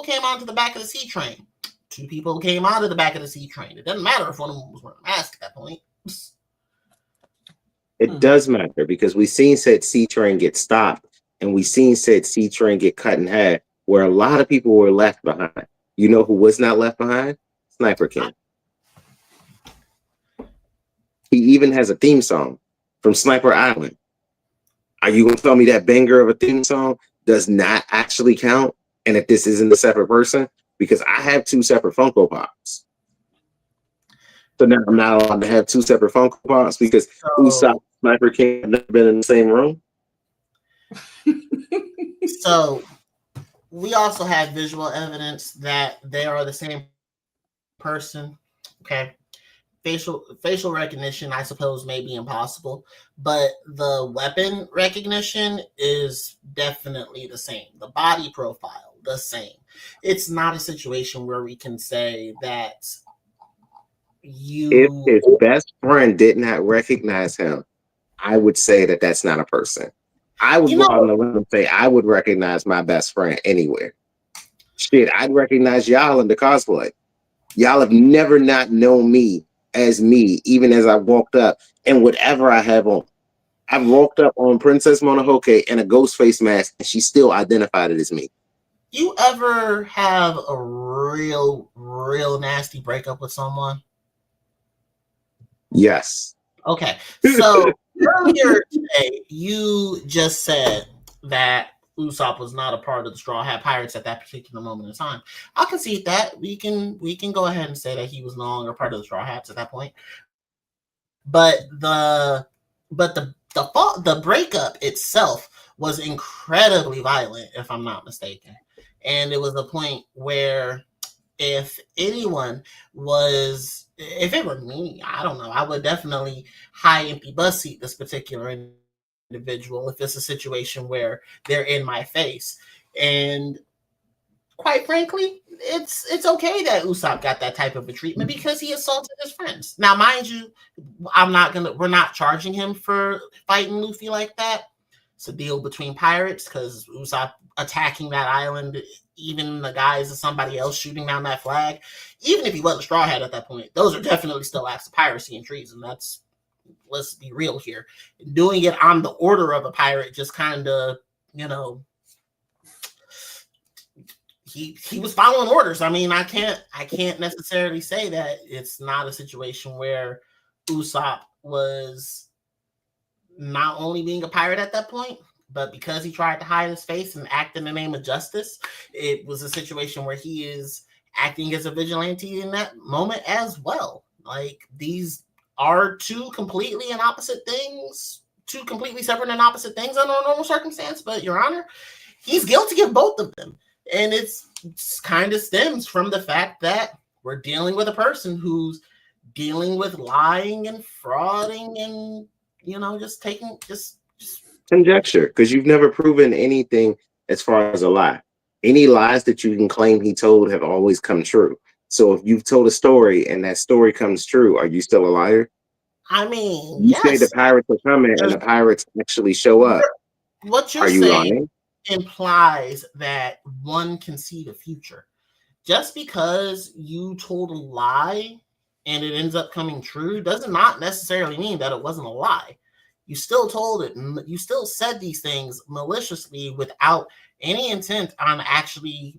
came onto the back of the sea train. Two people came out of the back of the sea train. It doesn't matter if one of them was wearing a mask at that point. It does matter because we seen said sea train get stopped and we seen said sea train get cut in half where a lot of people were left behind. You know who was not left behind? Sniper King. He even has a theme song from Sniper Island. Are you going to tell me that banger of a theme song does not actually count and that this isn't a separate person? Because I have two separate Funko Pops. So now I'm not allowed to have two separate Funko Pops because Usopp and Sniper King have never been in the same room. So we also have visual evidence that they are the same person, okay, facial recognition, I suppose, may be impossible, but the weapon recognition is definitely the same. The body profile, the same. It's not a situation where we can say that If his best friend did not recognize him, I would say that that's not a person. I would go out on the limb and say I would recognize my best friend anywhere. Shit, I'd recognize y'all in the cosplay. Y'all have never not known me as me, even as I walked up and whatever I have on. I've walked up on Princess Mononoke in a ghost face mask, and she still identified it as me. You ever have a real nasty breakup with someone? Yes. Okay, so earlier today, you just said that Usopp was not a part of the Straw Hat Pirates at that particular moment in time. I'll concede that. We can go ahead and say that he was no longer part of the Straw Hats at that point. But the breakup itself was incredibly violent, if I'm not mistaken. And it was a point where if it were me, I don't know, I would definitely high empty bus seat this particular individual if it's a situation where they're in my face. And quite frankly, it's okay that Usopp got that type of a treatment because he assaulted his friends. Now, mind you, we're not charging him for fighting Luffy like that. It's a deal between pirates because Usopp attacking that island, even the guise of somebody else shooting down that flag, even if he wasn't Straw Hat at that point, those are definitely still acts of piracy and treason. That's, let's be real here. Doing it on the order of a pirate just kind of, he was following orders. I mean, I can't necessarily say that it's not a situation where Usopp was not only being a pirate at that point, but because he tried to hide his face and act in the name of justice, it was a situation where he is acting as a vigilante in that moment as well. Like, these are two completely separate and opposite things under a normal circumstance. But, Your Honor, he's guilty of both of them. And it's kind of stems from the fact that we're dealing with a person who's dealing with lying and frauding and, just conjecture, because you've never proven anything as far as a lie. Any lies that you can claim he told have always come true. So if you've told a story and that story comes true, are you still a liar? I mean, you say the pirates are coming and the pirates actually show up. What you're saying implies that one can see the future. Just because you told a lie and it ends up coming true does not necessarily mean that it wasn't a lie. You still told it. You still said these things maliciously without any intent on actually,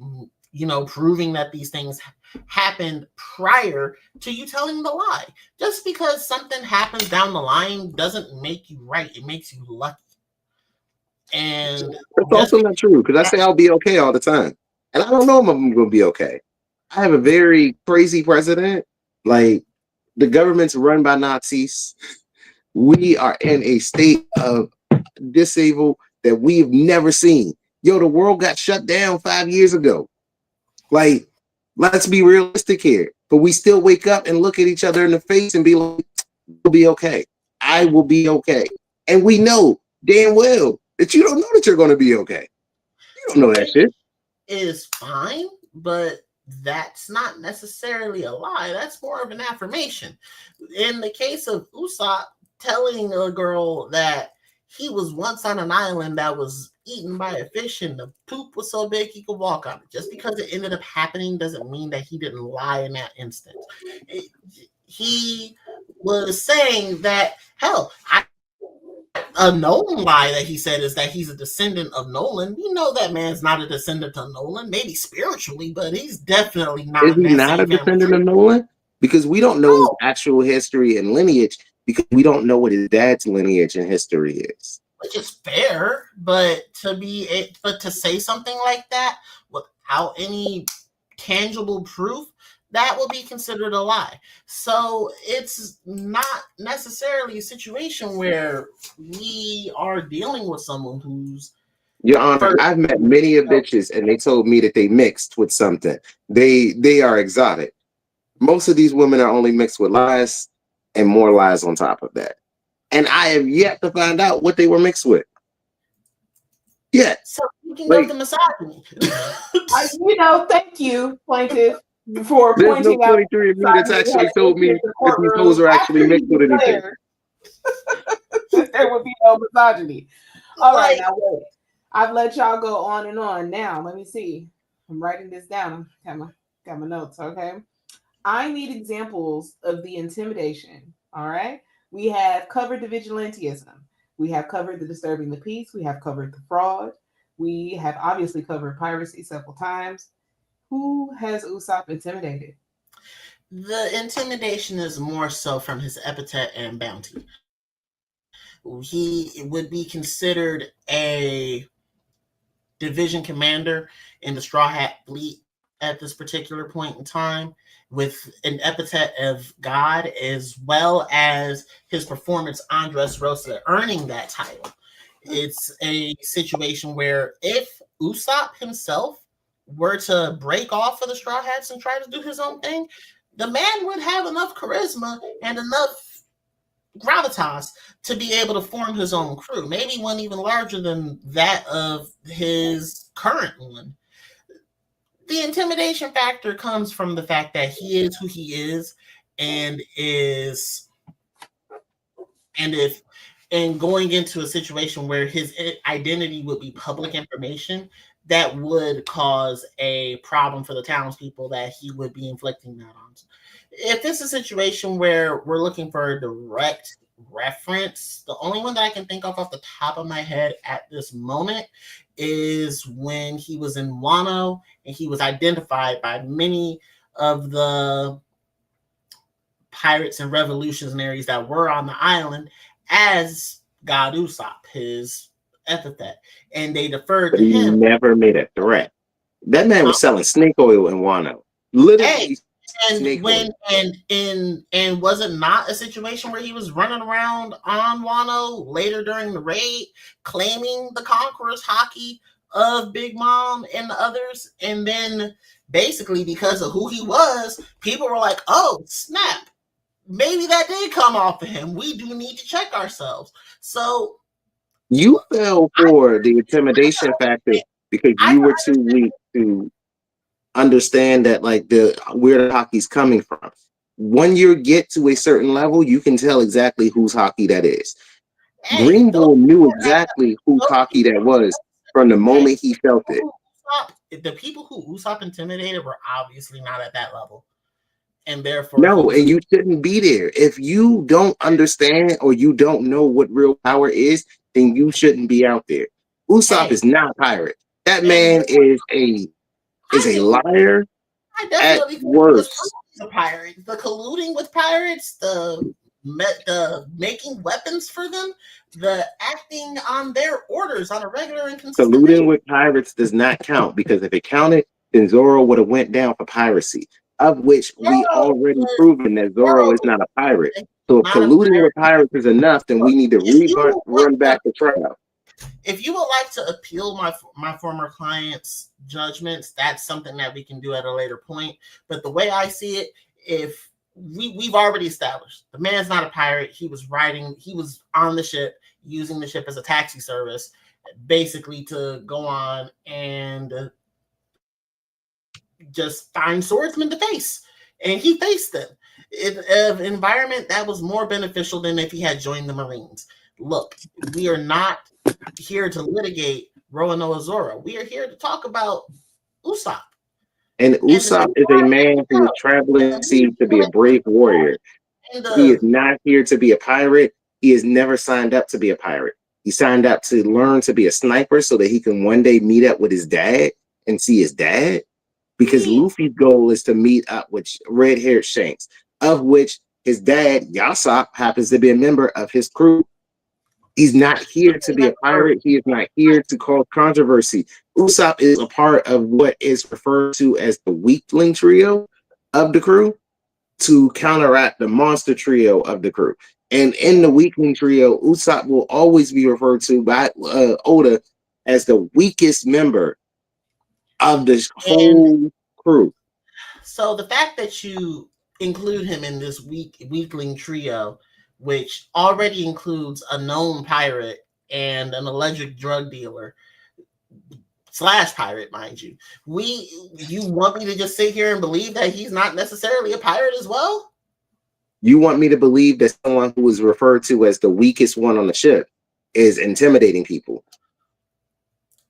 proving that these things happened prior to you telling the lie. Just because something happens down the line doesn't make you right. It makes you lucky. And that's also not true, because I say I'll be okay all the time. And I don't know if I'm going to be okay. I have a very crazy president. Like, the government's run by Nazis. We are in a state of disable that we've never seen. Yo, the world got shut down 5 years ago. Like, let's be realistic here. But we still wake up and look at each other in the face and be like, we'll be okay. I will be okay. And we know damn well that you don't know that you're going to be okay. You don't know that shit. It is fine, but that's not necessarily a lie. That's more of an affirmation. In the case of Usopp, telling a girl that he was once on an island that was eaten by a fish and the poop was so big he could walk on it. Just because it ended up happening doesn't mean that he didn't lie in that instant. He was saying that, hell, a Nolan lie that he said is that he's a descendant of Nolan. We know that man's not a descendant of Nolan, maybe spiritually, but he's definitely not. Is he not a descendant of Nolan? Because we don't know his actual history and lineage, because we don't know what his dad's lineage and history is. Which is fair, but to say something like that without any tangible proof, that will be considered a lie. So it's not necessarily a situation where we are dealing with someone who's... Your Honor, I've met many of bitches and they told me that they mixed with something. They are exotic. Most of these women are only mixed with lies and more lies on top of that. And I have yet to find out what they were mixed with. Yeah. So speaking Like, of the misogyny, Thank you, plaintiff, for there's no pointing out 23 of me that's actually told me the that these hoes courtroom are actually after mixed you with anything. declared that there would be no misogyny. All right, now wait. I've let y'all go on and on. Now, let me see. I'm writing this down. Got my notes, okay? I need examples of the intimidation, all right? We have covered the vigilantism. We have covered the disturbing the peace. We have covered the fraud. We have obviously covered piracy several times. Who has Usopp intimidated? the intimidation is more so from his epithet and bounty. He would be considered a division commander in the Straw Hat fleet at this particular point in time, with an epithet of God, as well as his performance on Dressrosa earning that title. It's a situation where if Usopp himself were to break off of the Straw Hats and try to do his own thing, the man would have enough charisma and enough gravitas to be able to form his own crew, maybe one even larger than that of his current one. The intimidation factor comes from the fact that he is who he is, and going into a situation where his identity would be public information, that would cause a problem for the townspeople that he would be inflicting that on. If it's a situation where we're looking for a direct reference, the only one that I can think of off the top of my head at this moment is when he was in Wano and he was identified by many of the pirates and revolutionaries that were on the island as God Usopp, his epithet, and they deferred But to he him. never made a threat. That man was selling snake oil in Wano. Literally. And was it not a situation where he was running around on Wano later during the raid, claiming the Conqueror's haki of Big Mom and the others, and then basically because of who he was, people were like, "Oh snap, maybe that did come off of him. We do need to check ourselves." So you fell for the intimidation factor because you were too weak to understand that, like, where the hockey's coming from. When you get to a certain level, you can tell exactly whose hockey that is. Green Bull knew exactly whose hockey that was from the moment he felt it. The people who Usopp intimidated were obviously not at that level, and therefore no, and you shouldn't be there. If you don't understand or you don't know what real power is, then you shouldn't be out there. Usopp is not a pirate. That man is a liar. I definitely think worst. The pirates, the colluding with pirates, the making weapons for them, the acting on their orders on a regular and consistent Colluding basis. with pirates does not count, because if it counted, then Zoro would have went down for piracy, of which we already proven that Zoro is not a pirate. So if colluding with pirates is enough, then we need to run back the trial. If you would like to appeal my former client's judgments, that's something that we can do at a later point. But the way I see it, if we've already established the man's not a pirate, he was on the ship, using the ship as a taxi service, basically to go on and just find swordsmen to face, and he faced them in an environment that was more beneficial than if he had joined the Marines. Look, we are not here to litigate Roanoa Zoro. We are here to talk about Usopp. And Usopp is a man who is traveling the sea to be a brave warrior. He is not here to be a pirate. He has never signed up to be a pirate. He signed up to learn to be a sniper so that he can one day meet up with his dad and see his dad. Because Luffy's goal is to meet up with red-haired Shanks, of which his dad, Usopp, happens to be a member of his crew. He's not here to be a pirate. He is not here to cause controversy. Usopp is a part of what is referred to as the weakling trio of the crew to counteract the monster trio of the crew. And in the weakling trio, Usopp will always be referred to by Oda as the weakest member of this whole crew. So the fact that you include him in this weakling trio, which already includes a known pirate and an alleged drug dealer / pirate, mind you. You want me to just sit here and believe that he's not necessarily a pirate as well? You want me to believe that someone who is referred to as the weakest one on the ship is intimidating people?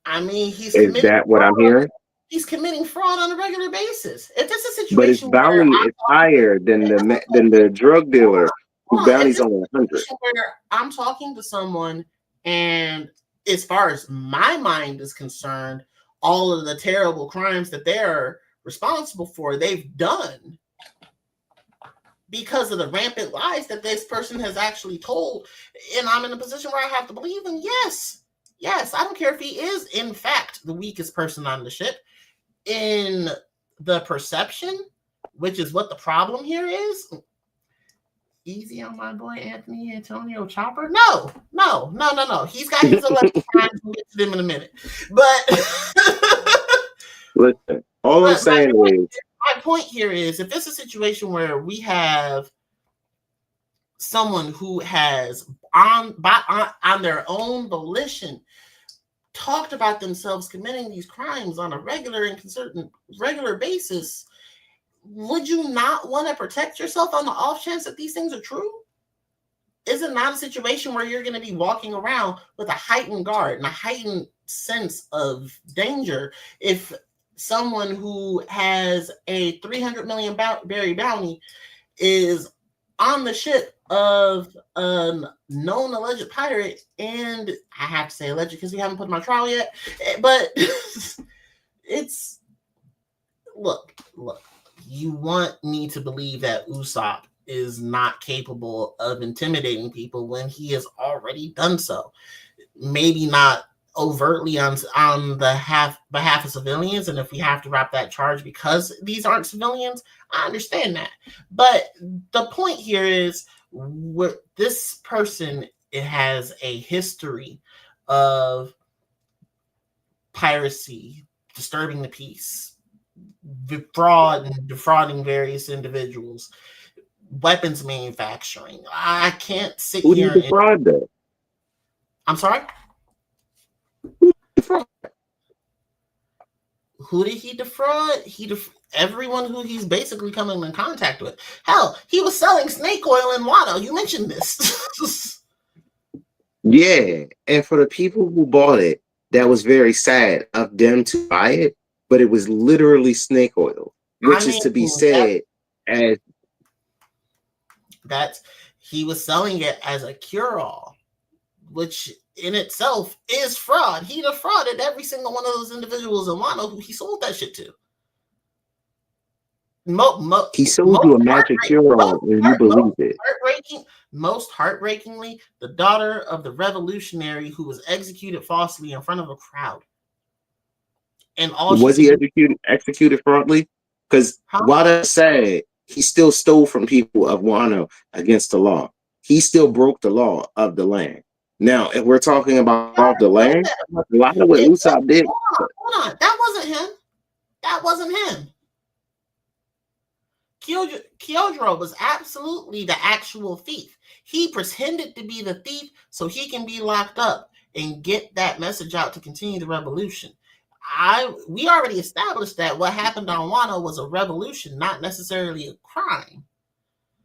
I mean, is that what I'm hearing? He's committing fraud on a regular basis. If it's a situation, but his bounty is higher than the drug dealer whose bounty's only 100. Where I'm talking to someone, and as far as my mind is concerned, all of the terrible crimes that they're responsible for, they've done because of the rampant lies that this person has actually told. And I'm in a position where I have to believe him. Yes, I don't care if he is, in fact, the weakest person on the ship. In the perception, which is what the problem here is. Easy on my boy Anthony Antonio Chopper. No. He's got his 11 crimes. We'll get to them in a minute. But listen, all I'm saying is, my point here is, if it's a situation where we have someone who has on their own volition talked about themselves committing these crimes on a regular basis, would you not want to protect yourself on the off chance that these things are true? Is it not a situation where you're going to be walking around with a heightened guard and a heightened sense of danger if someone who has a 300 million berry bounty is on the ship of a known alleged pirate? And I have to say alleged because we haven't put him on trial yet, but it's look, you want me to believe that Usopp is not capable of intimidating people when he has already done so. Maybe not overtly on the behalf of civilians, and if we have to wrap that charge because these aren't civilians, I understand that. But the point here is, this person, it has a history of piracy, disturbing the peace, fraud and defrauding various individuals, weapons manufacturing. I can't sit who here did he defraud though? I'm sorry? Who did he defraud? Everyone who he's basically coming in contact with. Hell, he was selling snake oil in Wano. You mentioned this. Yeah, and for the people who bought it, that was very sad of them to buy it, but it was literally snake oil, which is to be said as that he was selling it as a cure-all, which in itself is fraud. He defrauded every single one of those individuals in Wano who he sold that shit to. He sold you a magic cure-all and you believe it. Most heartbreakingly, the daughter of the revolutionary who was executed falsely in front of a crowd. And all was he executed fraudly? Because while that's sad, he still stole from people of Wano against the law. He still broke the law of the land. Now, if we're talking about off the land, a lot of what Usopp did. Hold on. That wasn't him. Kyojuro was absolutely the actual thief. He pretended to be the thief so he can be locked up and get that message out to continue the revolution. We already established that what happened on Wano was a revolution, not necessarily a crime.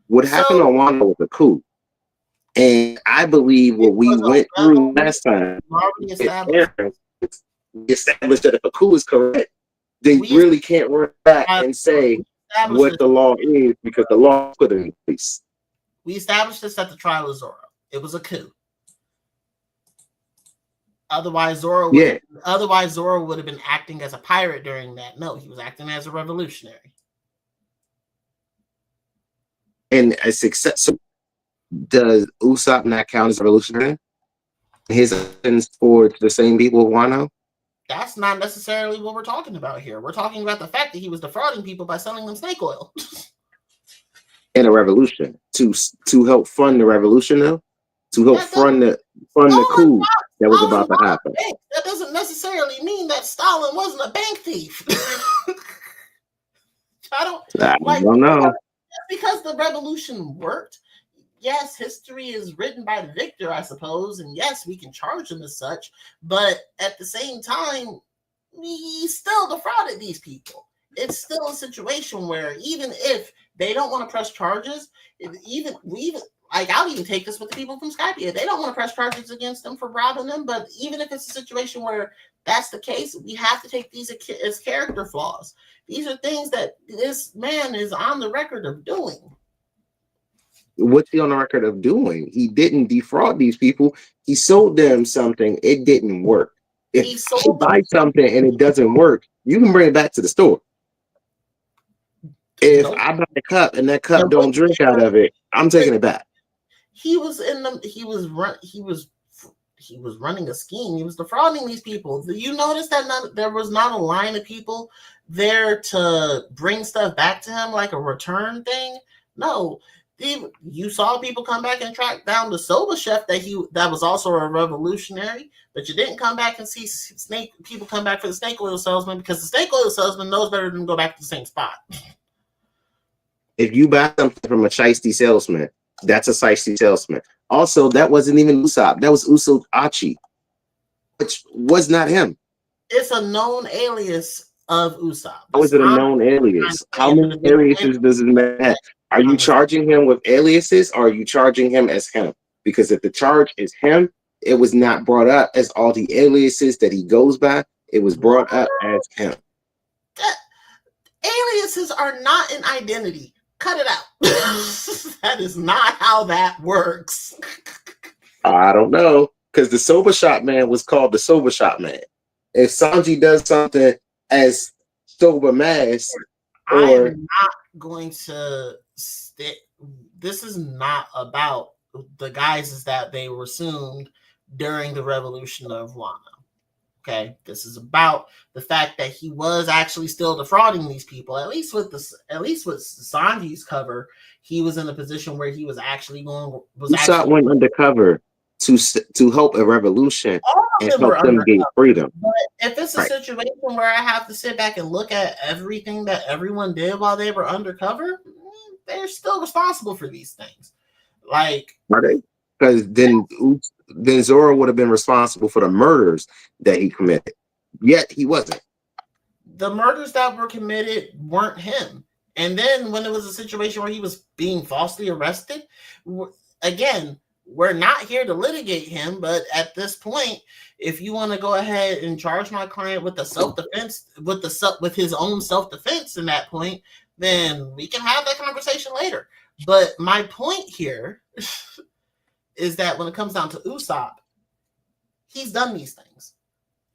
What happened on Wano was a coup. And I believe what we went through last time, we established that if a coup is correct, they really can't run back and say what the law is, because the law put it in place. We established this at the trial of Zoro. It was a coup. Otherwise, Zoro would have been acting as a pirate during that. No, he was acting as a revolutionary. And a success. So does Usopp not count as a revolutionary? His actions towards the same people of Wano? That's not necessarily what we're talking about here. We're talking about the fact that he was defrauding people by selling them snake oil. In a revolution. To help fund the revolution, though? To help fund the coup that was about to happen. That doesn't necessarily mean that Stalin wasn't a bank thief. I don't know. because the revolution worked. Yes, history is written by the victor, I suppose, and yes, we can charge them as such, but at the same time, we still defrauded these people. It's still a situation where even if they don't want to press charges, I'll even take this with the people from Skype. They don't want to press charges against them for robbing them, but even if it's a situation where that's the case, we have to take these as character flaws. These are things that this man is on the record of doing. What's he on the record of doing? He didn't defraud these people. He sold them something. It didn't work. If you buy something and it doesn't work, you can bring it back to the store. If I buy a cup and that cup don't drink out of it, I'm taking it back. He was running a scheme. He was defrauding these people. You notice that there was not a line of people there to bring stuff back to him like a return thing. No, you saw people come back and track down the soba chef that was also a revolutionary, but you didn't come back and see people come back for the snake oil salesman, because the snake oil salesman knows better than to go back to the same spot. If you buy something from a shiesty salesman, that's a shiesty salesman. Also, that wasn't even Usopp. That was Usopp, which was not him. It's a known alias of Usopp. How is it a known alias? How many aliases does it matter? Are you charging him with aliases, or are you charging him as him? Because if the charge is him, it was not brought up as all the aliases that he goes by. It was brought up as him. Aliases are not an identity. Cut it out. That is not how that works. I don't know, because the soba shop man was called the soba shop man. If Sanji does something as soba mask, or I'm not going to stick. This is not about the guises that they were assumed during the revolution of Wano. Okay, this is about the fact that he was actually still defrauding these people. At least with Sanji's cover, he was in a position where he was actually went undercover to help a revolution and help them gain freedom. But if it's a situation where I have to sit back and look at everything that everyone did while they were undercover, they're still responsible for these things. Like, are they? Because then Zoro would have been responsible for the murders that he committed. Yet he wasn't. The murders that were committed weren't him. And then when it was a situation where he was being falsely arrested, again, we're not here to litigate him, but at this point, if you want to go ahead and charge my client with the self-defense, with his own self-defense in that point, then we can have that conversation later. But my point here is that when it comes down to Usopp, he's done these things.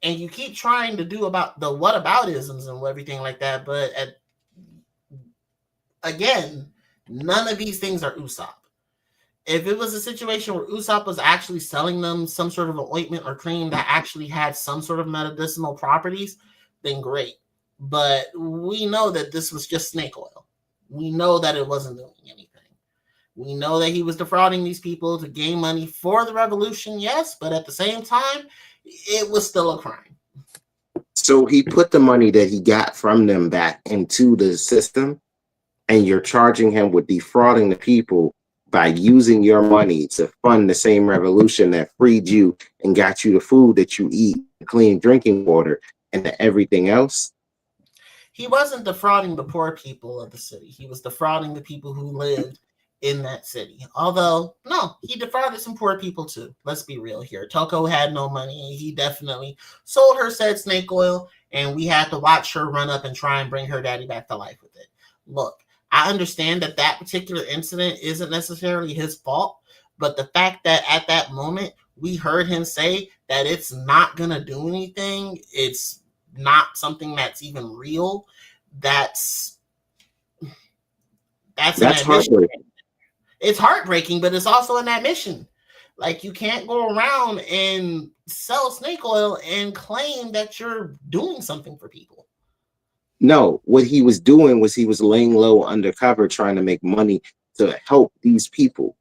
And you keep trying to do about the whataboutisms and everything like that, but again, none of these things are Usopp. If it was a situation where Usopp was actually selling them some sort of an ointment or cream that actually had some sort of medicinal properties, then great. But we know that this was just snake oil. We know that it wasn't doing anything. We know that he was defrauding these people to gain money for the revolution, yes, but at the same time, it was still a crime. So he put the money that he got from them back into the system, and you're charging him with defrauding the people by using your money to fund the same revolution that freed you and got you the food that you eat, clean drinking water, and everything else. He wasn't defrauding the poor people of the city. He was defrauding the people who lived in that city. Although, no, he defrauded some poor people too. Let's be real here. Toko had no money. He definitely sold her said snake oil, and we had to watch her run up and try and bring her daddy back to life with it. Look, I understand that that particular incident isn't necessarily his fault, but the fact that at that moment we heard him say that it's not going to do anything, it's not something that's even real, that's heartbreaking. It's heartbreaking, but it's also an admission. Like, you can't go around and sell snake oil and claim that you're doing something for people. No, what he was doing was he was laying low undercover trying to make money to help these people.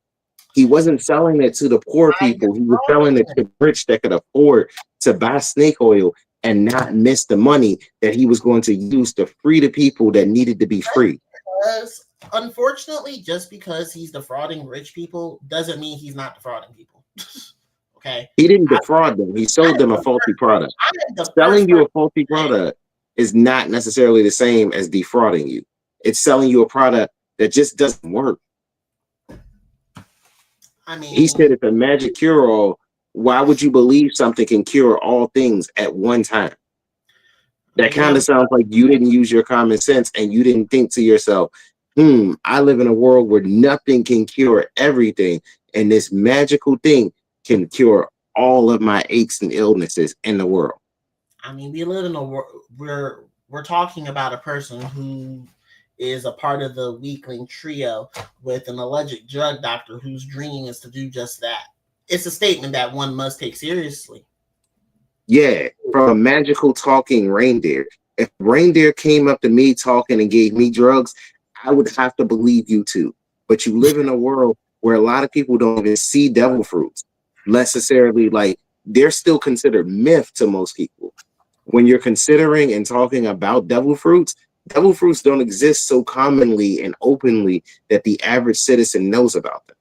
He wasn't selling it to the poor people. He was selling it to the rich that could afford to buy snake oil and not miss the money that he was going to use to free the people that needed to be free. unfortunately, just because he's defrauding rich people doesn't mean he's not defrauding people. Okay. He didn't defraud them. He sold them a faulty product. I'm the Selling first you a person faulty to say, product is not necessarily the same as defrauding you. It's selling you a product that just doesn't work. I He mean, said it's a magic cure-all. Why would you believe something can cure all things at one time? That kind of sounds like you didn't use your common sense and you didn't think to yourself, I live in a world where nothing can cure everything. And this magical thing can cure all of my aches and illnesses in the world. I mean, we live in a world where we're talking about a person who is a part of the weakling trio with an alleged drug doctor whose dream is to do just that. It's a statement that one must take seriously. Yeah, from a magical talking reindeer. If reindeer came up to me talking and gave me drugs, I would have to believe you too. But you live in a world where a lot of people don't even see devil fruits necessarily. Like, they're still considered myth to most people. When you're considering and talking about devil fruits don't exist so commonly and openly that the average citizen knows about them.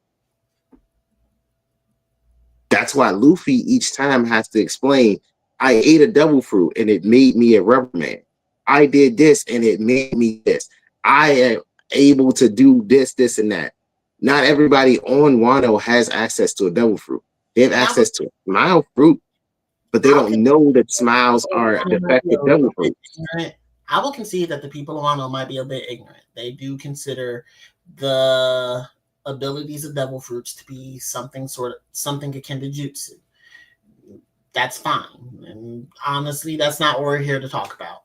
That's why Luffy each time has to explain, I ate a devil fruit and it made me a rubber man. I did this and it made me this. I am able to do this, this, and that. Not everybody on Wano has access to a devil fruit. They have access to a smile fruit, but they don't know that smiles are defective devil fruits. I will concede that the people of Wano might be a bit ignorant. They do consider the abilities of devil fruits to be something akin to jutsu. That's fine. And honestly, that's not what we're here to talk about.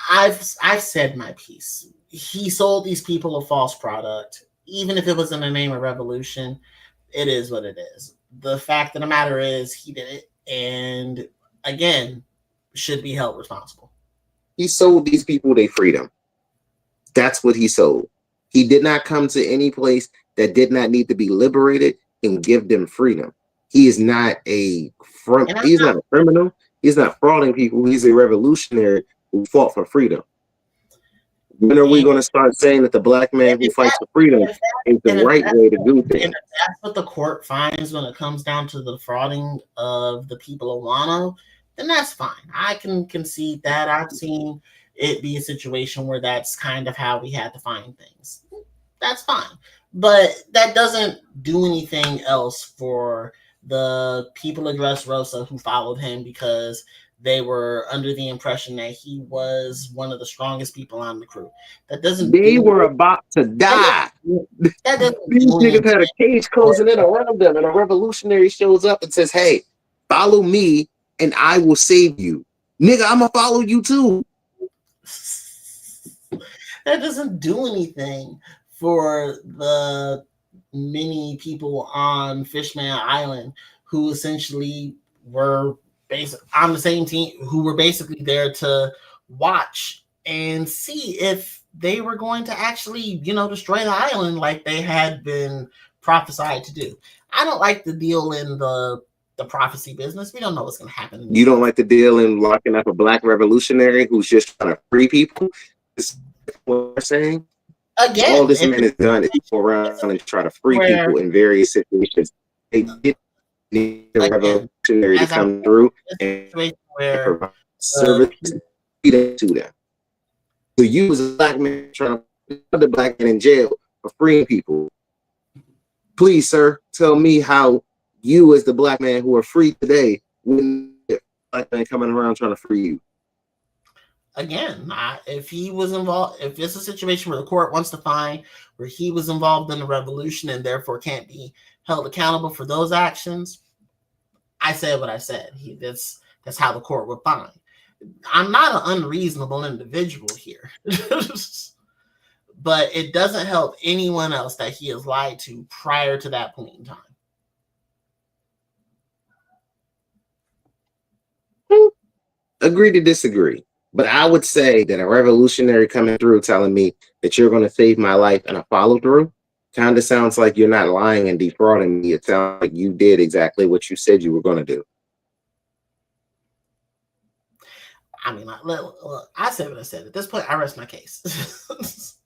I've said my piece. He sold these people a false product. Even if it was in the name of revolution, it is what it is. The fact of the matter is he did it, and again, should be held responsible. He sold these people their freedom. That's what he sold. He did not come to any place that did not need to be liberated and give them freedom. He is not a criminal. He's not frauding people. He's a revolutionary who fought for freedom. When are we going to start saying that the black man who fights for freedom is the right way to do things? If that's what the court finds when it comes down to the defrauding of the people of Wano, then that's fine. I can concede that. I've seen it be a situation where that's kind of how we had to find things. That's fine. But that doesn't do anything else for the people of Dressrosa who followed him because they were under the impression that he was one of the strongest people on the crew. That doesn't. They were about to die. These niggas had a cage closing in around them, and a revolutionary shows up and says, "Hey, follow me, and I will save you." Nigga, I'm gonna follow you too. That doesn't do anything for the many people on Fishman Island who essentially were on the same team, who were basically there to watch and see if they were going to actually, destroy the island like they had been prophesied to do. I don't like the deal in the prophecy business. We don't know what's going to happen. You don't like the deal in locking up a black revolutionary who's just trying to free people? Is what we're saying? Again, all this man has done is go around and try to free people in various situations. They did need a revolutionary to come through and provide service to them. So you as a black man trying to put another black man in jail for freeing people. Please, sir, tell me how you as the black man who are free today wouldn't get a black man coming around trying to free you. Again, if he was involved, if it's a situation where the court wants to find where he was involved in the revolution and therefore can't be held accountable for those actions, I said what I said. That's how the court would find. I'm not an unreasonable individual here, but it doesn't help anyone else that he has lied to prior to that point in time. Agree to disagree. But I would say that a revolutionary coming through telling me that you're going to save my life and a follow through kind of sounds like you're not lying and defrauding me. It sounds like you did exactly what you said you were going to do. I mean, I said what I said. At this point, I rest my case.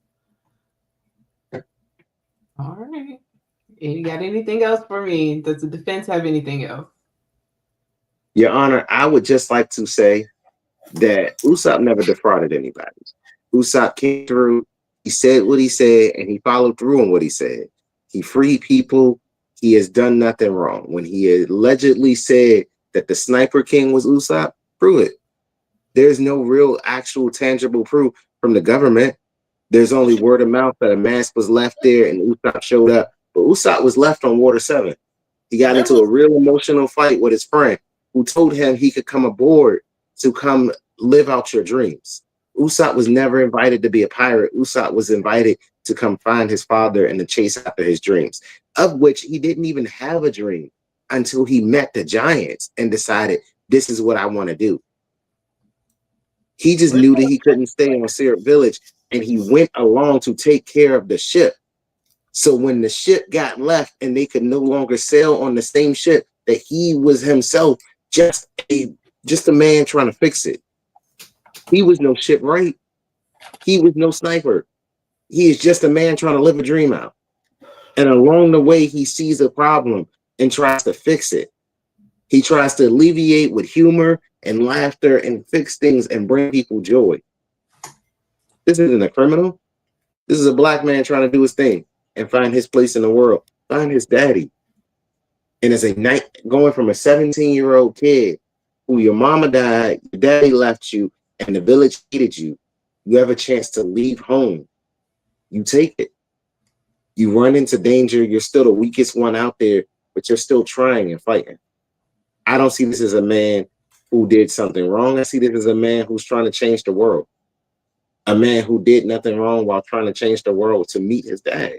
All right. You got anything else for me? Does the defense have anything else? Your Honor, I would just like to say that Usopp never defrauded anybody. Usopp came through, he said what he said, and he followed through on what he said. He freed people. He has done nothing wrong. When he allegedly said that the Sniper King was Usopp, prove it. There's no real, actual, tangible proof from the government. There's only word of mouth that a mask was left there and Usopp showed up. But Usopp was left on Water 7. He got into a real emotional fight with his friend who told him he could come aboard to come live out your dreams. Usopp was never invited to be a pirate. Usopp was invited to come find his father and to chase after his dreams, of which he didn't even have a dream until he met the giants and decided, this is what I want to do. He just knew that he couldn't stay on Syrup Village, and he went along to take care of the ship. So when the ship got left and they could no longer sail on the same ship, that he was himself just a man trying to fix it. He was no shipwright. He was no sniper. He is just a man trying to live a dream out. And along the way, he sees a problem and tries to fix it. He tries to alleviate with humor and laughter and fix things and bring people joy. This isn't a criminal. This is a black man trying to do his thing and find his place in the world, find his daddy. And as a night going from a 17-year-old kid who your mama died, your daddy left you, and the village hated you, you have a chance to leave home. You take it. You run into danger. You're still the weakest one out there, but you're still trying and fighting. I don't see this as a man who did something wrong. I see this as a man who's trying to change the world. A man who did nothing wrong while trying to change the world to meet his dad.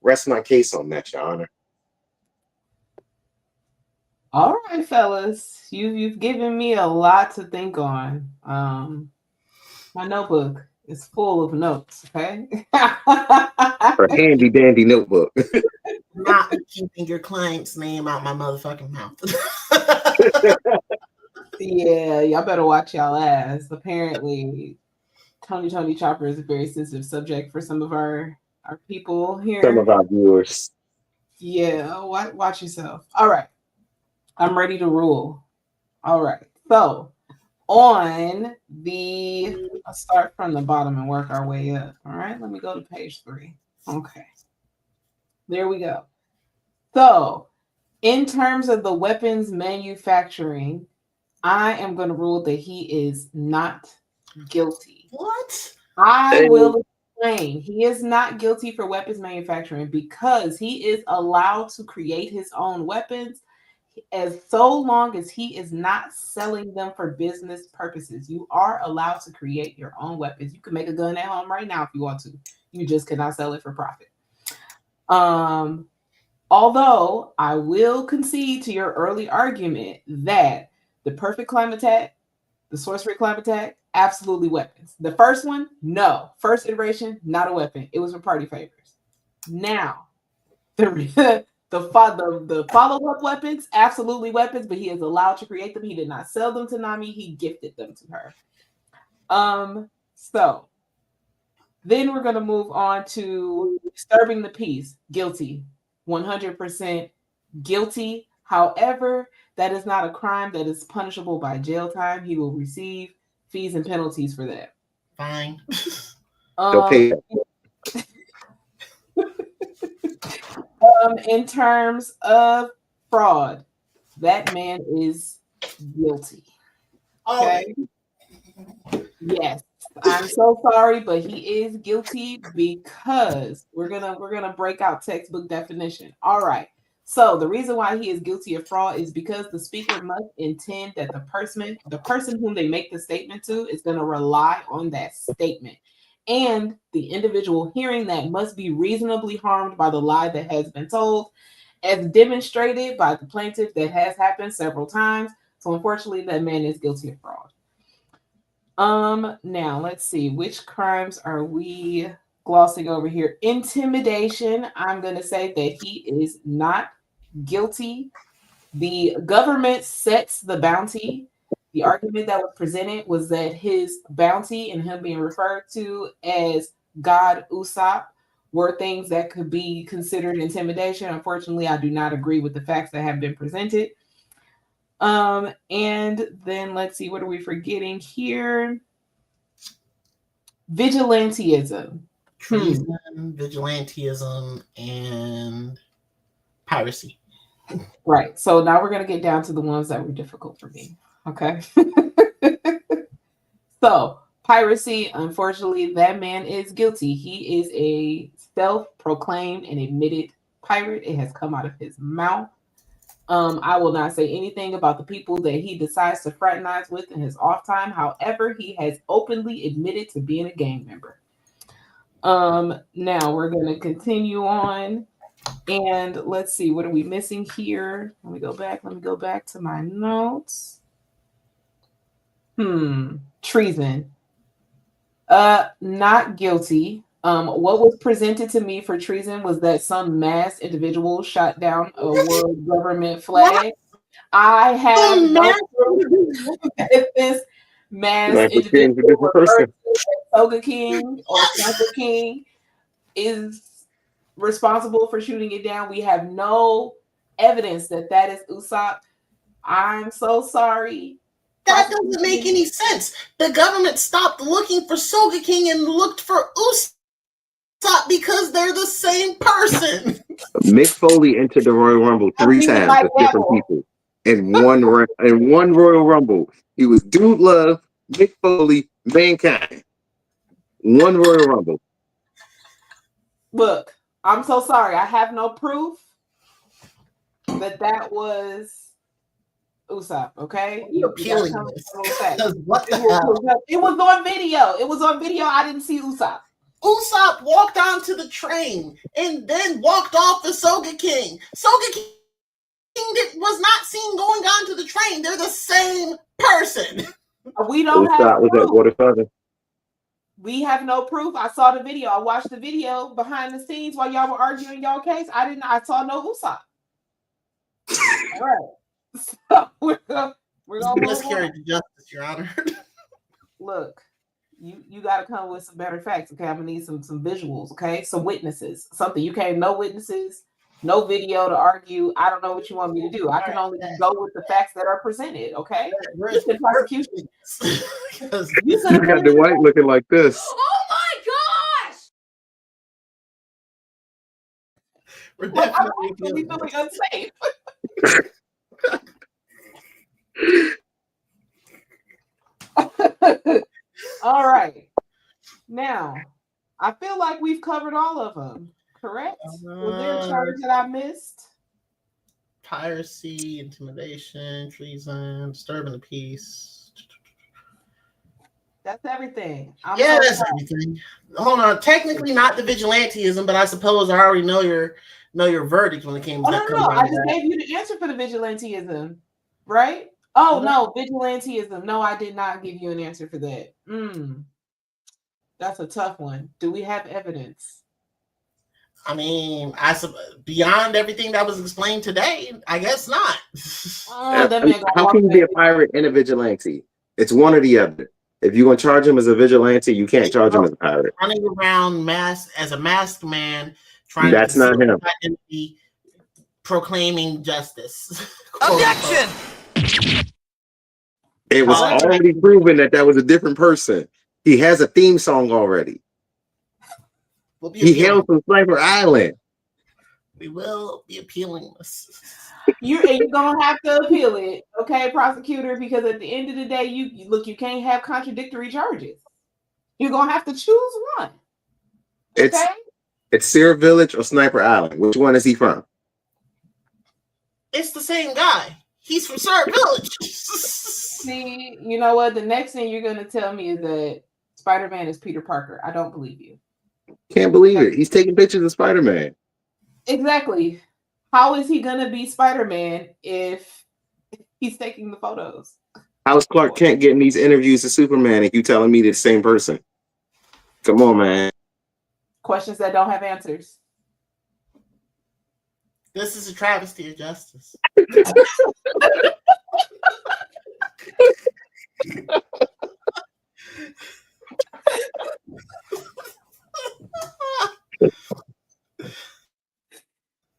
Rest my case on that, Your Honor. All right, fellas. You've given me a lot to think on. My notebook is full of notes, okay? A handy dandy notebook. Not keeping your client's name out my motherfucking mouth. Yeah, y'all better watch y'all ass. Apparently, Tony Chopper is a very sensitive subject for some of our people here. Some of our viewers. Yeah, watch yourself. All right. I'm ready to rule. All right. So, on let's start from the bottom and work our way up. All right. Let me go to page 3. Okay. There we go. So, in terms of the weapons manufacturing, I am going to rule that he is not guilty. What? I will explain. He is not guilty for weapons manufacturing because he is allowed to create his own weapons as so long as he is not selling them for business purposes. You are allowed to create your own weapons. You can make a gun at home right now if you want to. You just cannot sell it for profit. Although I will concede to your early argument that the perfect climb attack, the sorcery climb attack, absolutely weapons. The first one, no. First iteration, not a weapon. It was for party favors. Now, the follow-up weapons, absolutely weapons, but he is allowed to create them. He did not sell them to Nami. He gifted them to her. So then we're going to move on to disturbing the peace. Guilty. 100% guilty. However, that is not a crime that is punishable by jail time. He will receive fees and penalties for that. Fine. Okay. In terms of fraud, that man is guilty. Okay. Yes. I'm so sorry, but he is guilty because we're gonna break out textbook definition. All right. So the reason why he is guilty of fraud is because the speaker must intend that the person whom they make the statement to is going to rely on that statement. And the individual hearing that must be reasonably harmed by the lie that has been told, as demonstrated by the plaintiff. That has happened several times. So unfortunately, that man is guilty of fraud. Now let's see, which crimes are we glossing over here? Intimidation. I'm going to say that he is not guilty. The government sets the bounty. The argument that was presented was that his bounty and him being referred to as God Usopp were things that could be considered intimidation. Unfortunately, I do not agree with the facts that have been presented. And then let's see, what are we forgetting here? Vigilantism. Treason, vigilantism, and piracy. Right. So now we're going to get down to the ones that were difficult for me. Okay. So, piracy, unfortunately, that man is guilty. He is a self-proclaimed and admitted pirate. It has come out of his mouth. I will not say anything about the people that he decides to fraternize with in his off time. However, he has openly admitted to being a gang member. Now we're going to continue on. And let's see, what are we missing here? Let me go back to my notes. Treason. Not guilty. What was presented to me for treason was that some masked individual shot down a world government flag. I have no proof that this masked individual referred to Soga King or Sniper King is responsible for shooting it down. We have no evidence that that is Usopp. I'm so sorry. That doesn't make any sense. The government stopped looking for Soga King and looked for Usopp because they're the same person. Mick Foley entered the Royal Rumble 3 times with different people. In one Royal Rumble. He was Dude Love, Mick Foley, Mankind. One Royal Rumble. Look, I'm so sorry. I have no proof that was Usopp, okay? You're appealing this. What the hell? It was on video. It was on video. I didn't see Usopp. Usopp walked onto the train and then walked off the Soga King. Soga King was not seen going onto the train. They're the same person. We don't have proof. Was at Water 7. We have no proof. I saw the video. I watched the video behind the scenes while y'all were arguing y'all case. I saw no Usopp. All right. So we're gonna miscarriage of justice, Your Honor. Look, you got to come with some better facts. Okay, I'm gonna need some visuals. Okay, some witnesses. Something you can't. No witnesses, no video to argue. I don't know what you want me to do. I can only go with the facts that are presented. Okay, where's the prosecution? You got the white looking like this. Oh my gosh! We're definitely feeling unsafe. All right. Now, I feel like we've covered all of them, correct? Was there a charge that I missed? Piracy, intimidation, treason, disturbing the peace. That's everything. That's everything. Hold on. Technically not the vigilantism, but I suppose I already know your verdict when it came to that. No. I just gave you the answer for the vigilantism, right? Oh, no, vigilantism. No, I did not give you an answer for that. That's a tough one. Do we have evidence? I mean, beyond everything that was explained today, I guess not. How can you be a pirate and a vigilante? It's one or the other. If you're going to charge him as a vigilante, you can't charge him as a pirate. Running around as a masked man, trying That's to not him. Identity, proclaiming justice. Objection! It was already proven that was a different person. He has a theme song already. He hails from Sniper Island. We will be appealing this. You're gonna have to appeal it, okay, prosecutor? Because at the end of the day, you can't have contradictory charges. You're gonna have to choose one. Okay? It's Sierra Village or Sniper Island. Which one is he from? It's the same guy. He's from Sierra Village. See, you know what? The next thing you're gonna tell me is that Spider-Man is Peter Parker. I don't believe you. Can't believe it. He's taking pictures of Spider-Man. Exactly. How is he gonna be Spider-Man if he's taking the photos? How's Clark Kent getting these interviews of Superman and you telling me they're the same person? Come on, man. Questions that don't have answers. This is a travesty of justice.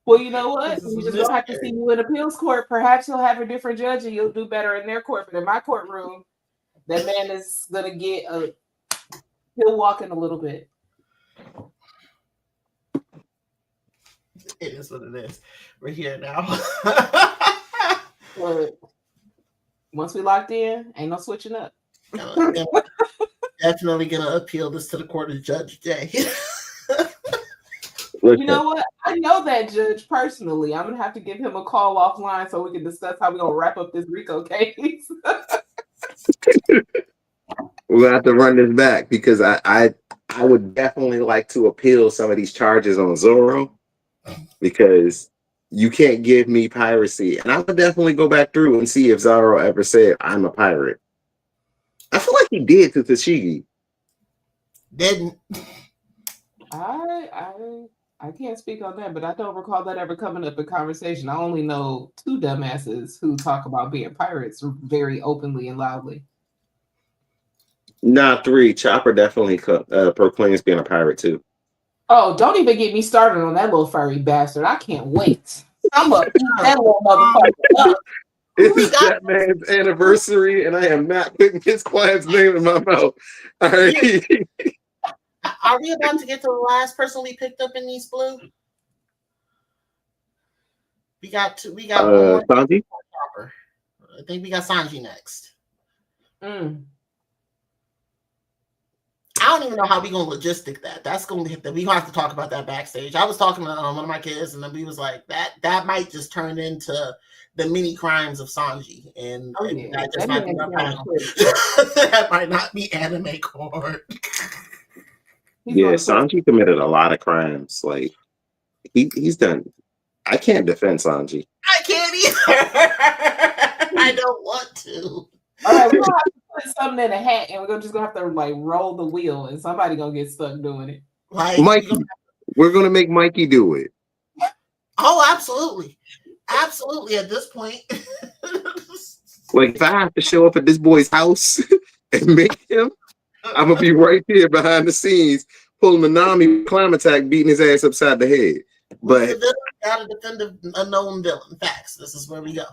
Well, you know what? This is We a just gonna have to mystery. see you in appeals court. Perhaps you'll have a different judge and you'll do better in their court. But in my courtroom, that man is gonna get a he'll walk in a little bit. It is what it is. We're here now. But once we locked in, ain't no switching up. Definitely gonna appeal this to the court of Judge Jay. You know what? I know that judge personally. I'm gonna have to give him a call offline so we can discuss how we're gonna wrap up this Rico case. We'll have to run this back because I would definitely like to appeal some of these charges on Zoro because you can't give me piracy. And I would definitely go back through and see if Zoro ever said, I'm a pirate. I feel like he did to Tashigi. Didn't. I can't speak on that, but I don't recall that ever coming up in conversation. I only know two dumbasses who talk about being pirates very openly and loudly. Nah, 3. Chopper definitely proclaims being a pirate too. Oh, don't even get me started on that little furry bastard. I can't wait. I'm gonna eat that little motherfucker up. It's that man's anniversary, and I am not putting his client's name in my mouth. All right. Are we about to get to the last person we picked up in East Blue? We got one more. Sanji? I think we got Sanji next. I don't even know how we gonna logistic that. That's gonna hit that. We gonna have to talk about that backstage. I was talking to one of my kids, and then we was like, that might just turn into the mini crimes of Sanji, and that just might be my panel. That might not be anime court. Yeah, Sanji committed a lot of crimes. Like he's done. I can't defend Sanji. I can't either. I don't want to. All right, we're gonna have to put something in a hat, and we're just gonna have to like roll the wheel, and somebody gonna get stuck doing it. Like Mikey, we're gonna make Mikey do it. Oh, absolutely, absolutely. At this point, like if I have to show up at this boy's house and make him, I'm gonna be right there behind the scenes, pulling a Nami climb attack, beating his ass upside the head. But gotta defend a known villain. Facts. This is where we go.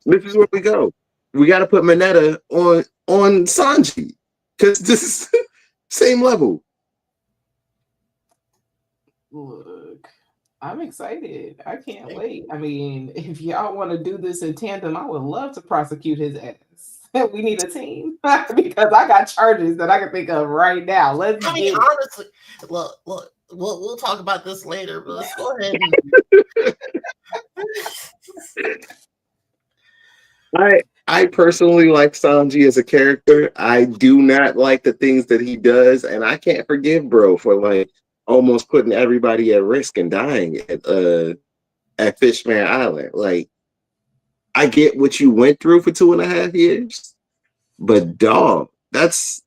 This is where we go. We got to put Mineta on Sanji because this is same level. Look, I'm excited. I can't wait. I mean, if y'all want to do this in tandem, I would love to prosecute his ass. We need a team because I got charges that I can think of right now. Honestly, look. We'll talk about this later, but let's go ahead. I personally like Sanji as a character. I do not like the things that he does, and I can't forgive bro for like almost putting everybody at risk and dying at Fishman Island. Like, I get what you went through for 2.5 years, but dog, that's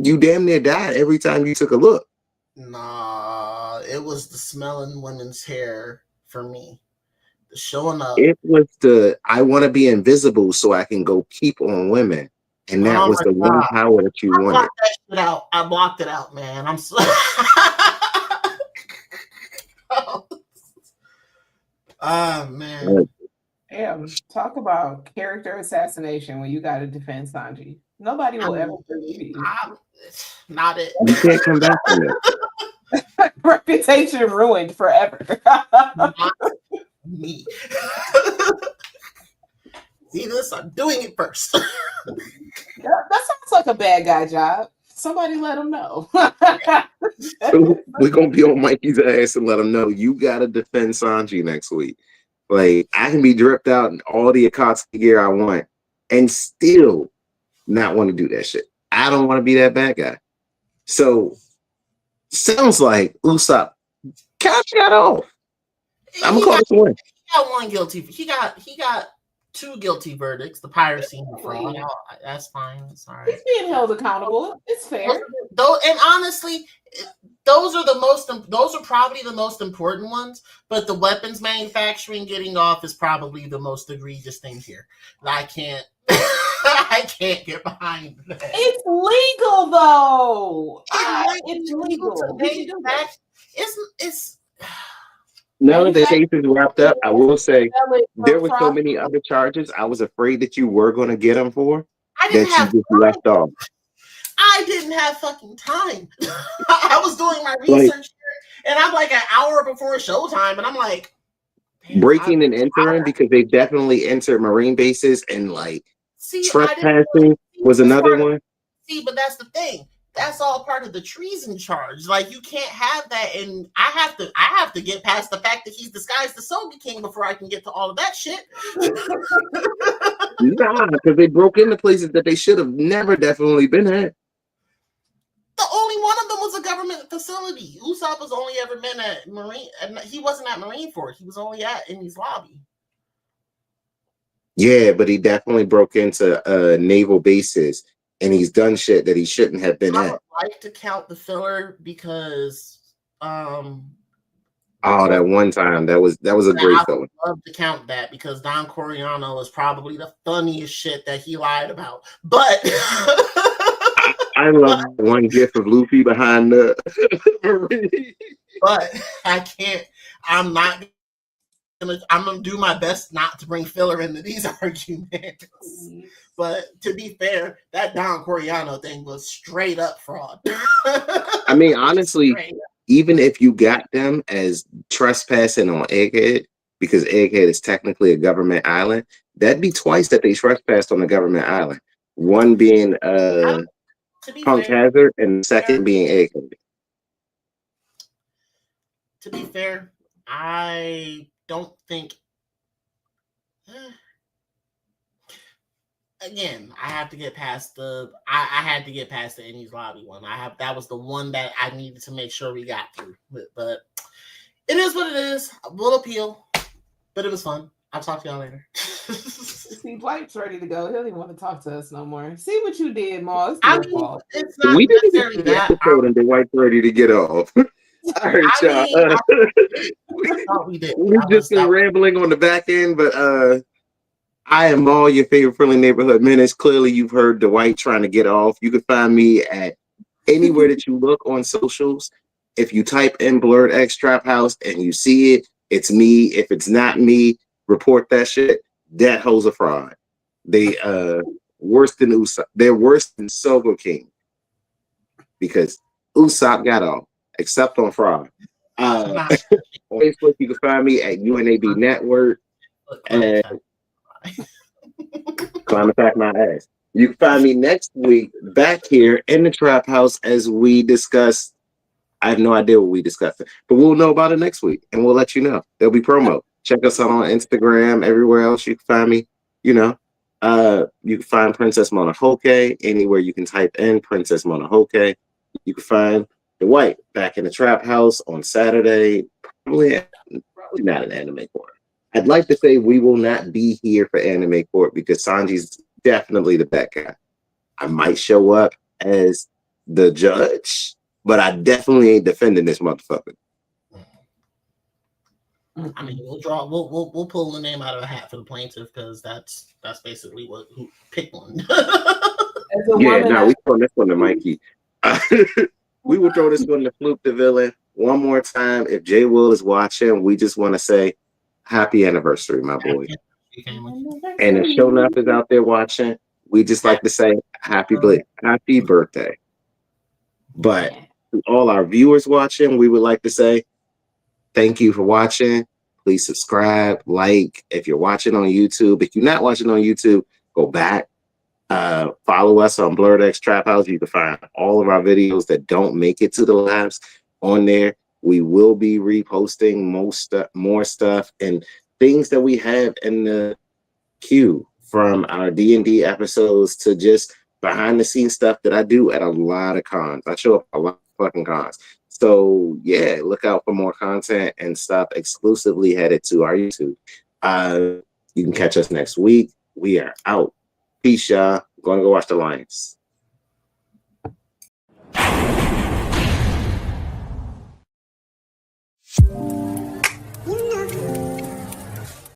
you damn near died every time you took a look. Nah, it was the smelling women's hair for me. The showing up. It was the I want to be invisible so I can go keep on women. And that was the one power that you wanted. Blocked that shit out. I blocked it out, man. I'm so oh man. Damn, talk about character assassination when you gotta defend Sanji. Nobody will ever forgive you. Not it. You can't come back from it. Reputation ruined forever. Not me. See this? I'm doing it first. That sounds like a bad guy job. Somebody let him know. We're gonna be on Mikey's ass and let him know you gotta defend Sanji next week. Like, I can be dripped out in all the Akatsuki gear I want and still not want to do that shit. I don't want to be that bad guy. So sounds like Usopp kind of got off. I'm gonna call this one. He got one guilty. He got 2 guilty verdicts. The piracy and the fraud. That's fine. That's all right. He's being held accountable. It's fair. Though, and honestly, those are probably the most important ones. But the weapons manufacturing getting off is probably the most egregious thing here. I can't get behind that. It's legal though. It's legal. It's Now that the case is wrapped up, I will say there were so fraud. many other charges I was afraid that you were going to get him for I didn't that you have just time. left off. I didn't have fucking time. I was doing my Like- research and I'm like an hour before showtime, and I'm like, damn, Breaking and entering, because they definitely entered Marine bases, and like see, trespassing was another one. See, but that's the thing. That's all part of the treason charge. Like, you can't have that, and I have to get past the fact that he's disguised the Soga King before I can get to all of that shit. Nah, because they broke into places that they should have never definitely been at. The only one of them was a government facility. Usopp has only ever been at Marine, and he wasn't at Marineford. He was only at Emmy's lobby. Yeah, but he definitely broke into naval bases, and he's done shit that he shouldn't have been I at. would like to count the filler because Oh, that one time that was a great I filler. would love to count that because Don Coriano is probably the funniest shit that he lied about. But I love one gif of Luffy behind the but I can't. I'm gonna do my best not to bring filler into these arguments. But to be fair, that Don Coriano thing was straight up fraud. I mean, honestly, even if you got them as trespassing on Egghead, because Egghead is technically a government island, that'd be twice that they trespassed on a government island. One being Punk Hazard, and the second being Egghead. To be fair, I don't think. Again, I have to get past the. I had to get past the Emmy's lobby one. That was the one that I needed to make sure we got through. But it is what it is. We'll appeal, but it was fun. I'll talk to y'all later. See, Dwight's ready to go. He doesn't even want to talk to us no more. See what you did, Ma. It's I your mean, fault. it's not We didn't necessarily get the that. episode, and the White's ready to get off. All right, I y'all. thought we did. We've just been rambling on the back end, but I am all your favorite friendly neighborhood menace. Clearly, you've heard Dwight trying to get off. You can find me at anywhere that you look on socials. If you type in Blurred X Trap House and you see it, it's me. If it's not me, report that shit. That hoe's a fraud. They worse than Usopp. They're worse than Soga King because Usopp got off, except on fraud. On Facebook, you can find me at UNAB Network and Climb Attack My Ass. You can find me next week back here in the Trap House as we discuss. I have no idea what we discussed, but we'll know about it next week and we'll let you know. There'll be promo. Check us out on Instagram, everywhere else you can find me. You know, you can find Princess Monohoke anywhere you can type in Princess Monohoke. You can find the White back in the Trap House on Saturday. Probably not an anime court. I'd like to say we will not be here for anime court because Sanji's definitely the bad guy. I might show up as the judge, but I definitely ain't defending this motherfucker. I mean, we'll pull the name out of a hat for the plaintiff because that's basically who picked one. Yeah, no, we throw this one to Mikey. We will throw this one to Fluke the villain one more time. If Jay Will is watching, we just want to say happy anniversary, my boy. And if Shownuff is out there watching, we just like to say happy birthday. But to all our viewers watching, we would like to say thank you for watching. Please subscribe, like. If you're watching on YouTube, if you're not watching on YouTube, go back. Follow us on Blurred X Trap House. You can find all of our videos that don't make it to the labs on there. We will be reposting more stuff and things that we have in the queue, from our D&D episodes to just behind the scenes stuff that I do at a lot of cons. I show up at a lot of fucking cons. So yeah, look out for more content and stuff exclusively headed to our YouTube. You can catch us next week. We are out. Peace, y'all. Going to go watch the Lions.